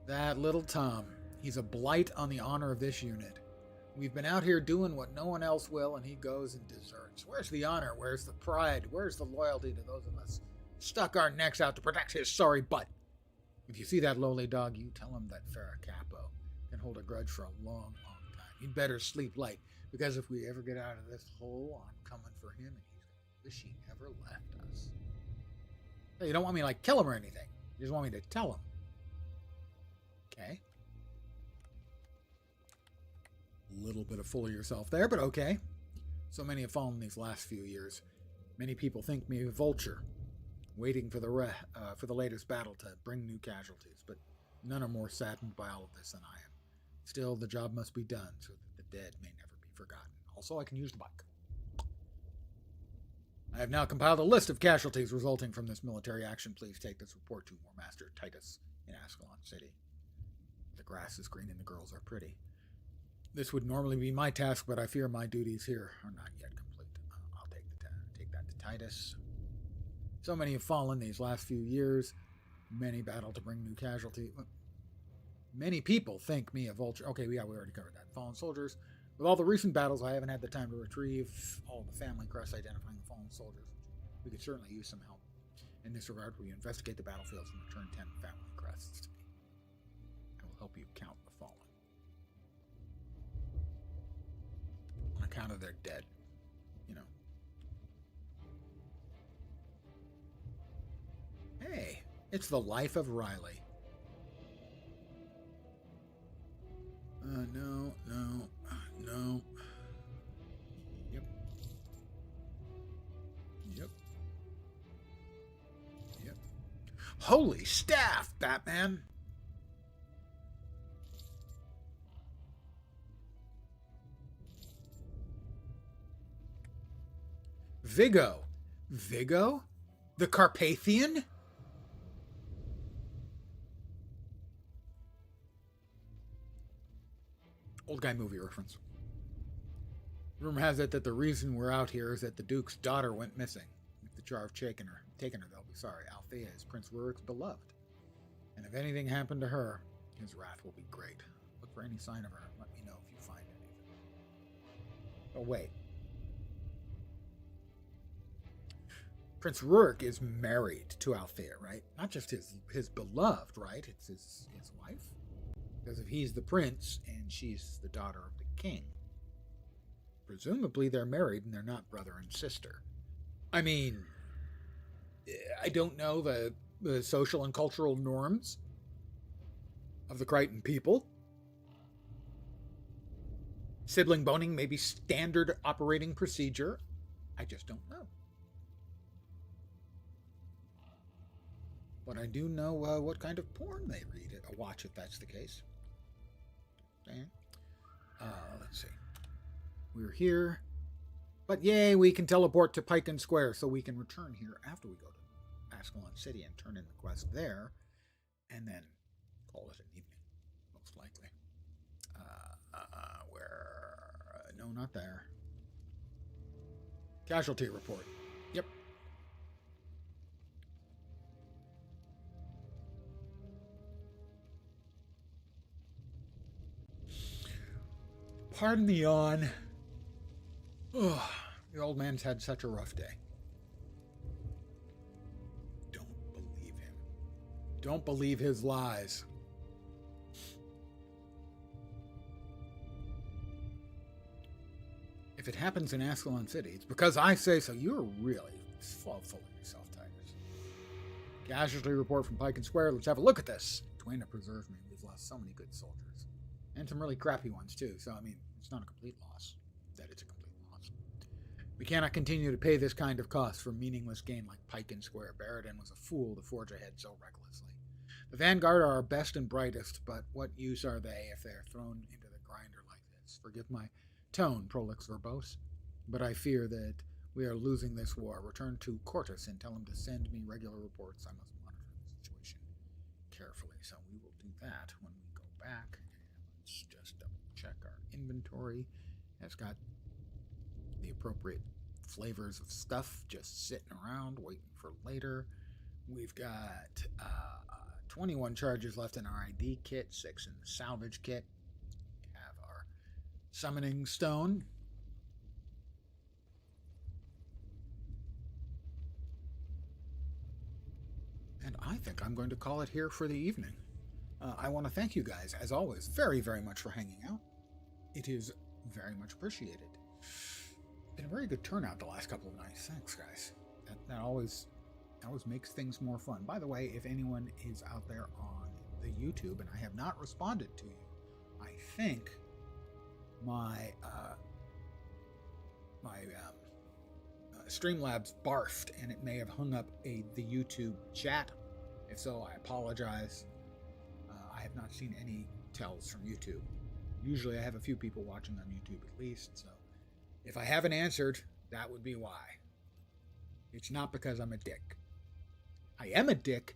That little Tom. He's a blight on the honor of this unit. We've been out here doing what no one else will, and he goes and deserts. Where's the honor? Where's the pride? Where's the loyalty to those of us stuck our necks out to protect his sorry butt? If you see that lowly dog, you tell him that Ferracapo can hold a grudge for a long, long time. He'd better sleep light, because if we ever get out of this hole, I'm coming for him, and he's going to wish he never left us. Hey, you don't want me to, kill him or anything. You just want me to tell him. Okay. A little bit of fool of yourself there, but okay. So many have fallen these last few years. Many people think me a vulture, waiting for the latest battle to bring new casualties, but none are more saddened by all of this than I am. Still, the job must be done so that the dead may never be forgotten. Also, I can use the bike. I have now compiled a list of casualties resulting from this military action. Please take this report to War Master Titus in Ascalon City. The grass is green and the girls are pretty. This would normally be my task, but I fear my duties here are not yet complete. I'll take that to Titus. So many have fallen these last few years. Many battle to bring new casualties. Many people think me a vulture. Okay, we already covered that. Fallen soldiers. With all the recent battles, I haven't had the time to retrieve all the family crests identifying the fallen soldiers. We could certainly use some help. In this regard, we investigate the battlefields and return 10 family crests to me. I will help you count the fallen. On account of their dead, Hey, it's the life of Riley. No. Yep. Holy staff, Batman! Vigo. Vigo? The Carpathian? Old guy movie reference. Rumor has it that the reason we're out here is that the Duke's daughter went missing. If the Jar have taken her, they'll be sorry. Althea is Prince Rurik's beloved. And if anything happened to her, his wrath will be great. Look for any sign of her. Let me know if you find anything. Oh, wait. Prince Rurik is married to Althea, right? Not just his beloved, right? It's his wife. Because if he's the prince and she's the daughter of the king, presumably they're married and they're not brother and sister. I mean, I don't know the social and cultural norms of the Crichton people. Sibling boning may be standard operating procedure. I just don't know. But I do know what kind of porn they read or watch if that's the case. Okay. Let's see. We're here. But yay, we can teleport to Pike Square, so we can return here after we go to Ascalon City and turn in the quest there. And then call it an evening, most likely. No, not there. Casualty report. Yep. Pardon the yawn. Oh, the old man's had such a rough day. Don't believe him. Don't believe his lies. If it happens in Ascalon City, it's because I say so. You're really full of yourself, Tigers. Casualty report from Pike Square. Let's have a look at this. Twain preserved me. We've lost so many good soldiers. And some really crappy ones, too. So, I mean, it's not a complete loss. That it's a complete loss. We cannot continue to pay this kind of cost for meaningless gain like Pike Square. Barradin was a fool to forge ahead so recklessly. The Vanguard are our best and brightest, but what use are they if they are thrown into the grinder like this? Forgive my tone, prolix verbose, but I fear that we are losing this war. Return to Cortus and tell him to send me regular reports. I must monitor the situation carefully. So we will do that when we go back. Let's just double check our inventory. It's got the appropriate flavors of stuff just sitting around waiting for later. We've got 21 charges left in our ID kit, 6 in the salvage kit. We have our summoning stone. And I think I'm going to call it here for the evening. I want to thank you guys, as always, very, very much for hanging out. It is very much appreciated. Been a very good turnout the last couple of nights. Thanks, guys. That always makes things more fun. By the way, if anyone is out there on the YouTube and I have not responded to you, I think my Streamlabs barfed and it may have hung up the YouTube chat. If so, I apologize. I have not seen any tells from YouTube. Usually I have a few people watching on YouTube at least, so if I haven't answered, that would be why. It's not because I'm a dick. I am a dick,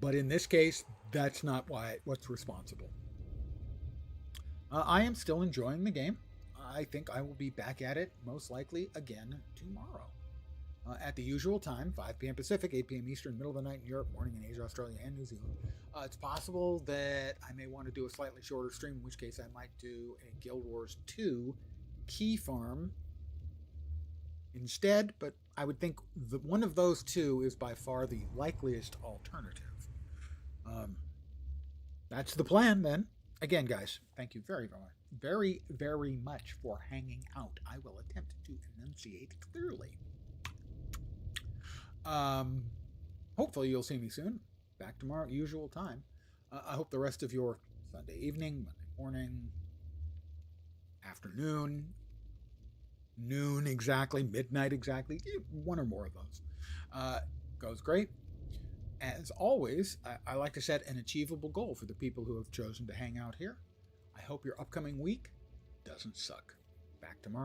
but in this case, that's not what's responsible. I am still enjoying the game. I think I will be back at it, most likely, again tomorrow. At the usual time, 5 p.m. Pacific, 8 p.m. Eastern, middle of the night in Europe, morning in Asia, Australia, and New Zealand. It's possible that I may want to do a slightly shorter stream, in which case I might do a Guild Wars 2 key farm instead, but I would think one of those two is by far the likeliest alternative. That's the plan, then. Again, guys, thank you very, very, very much for hanging out. I will attempt to enunciate clearly. Hopefully you'll see me soon. Back tomorrow at usual time. I hope the rest of your Sunday evening, Monday morning, afternoon, noon exactly, midnight exactly, one or more of those, goes great. as always, I like to set an achievable goal for the people who have chosen to hang out here. I hope your upcoming week doesn't suck. Back tomorrow.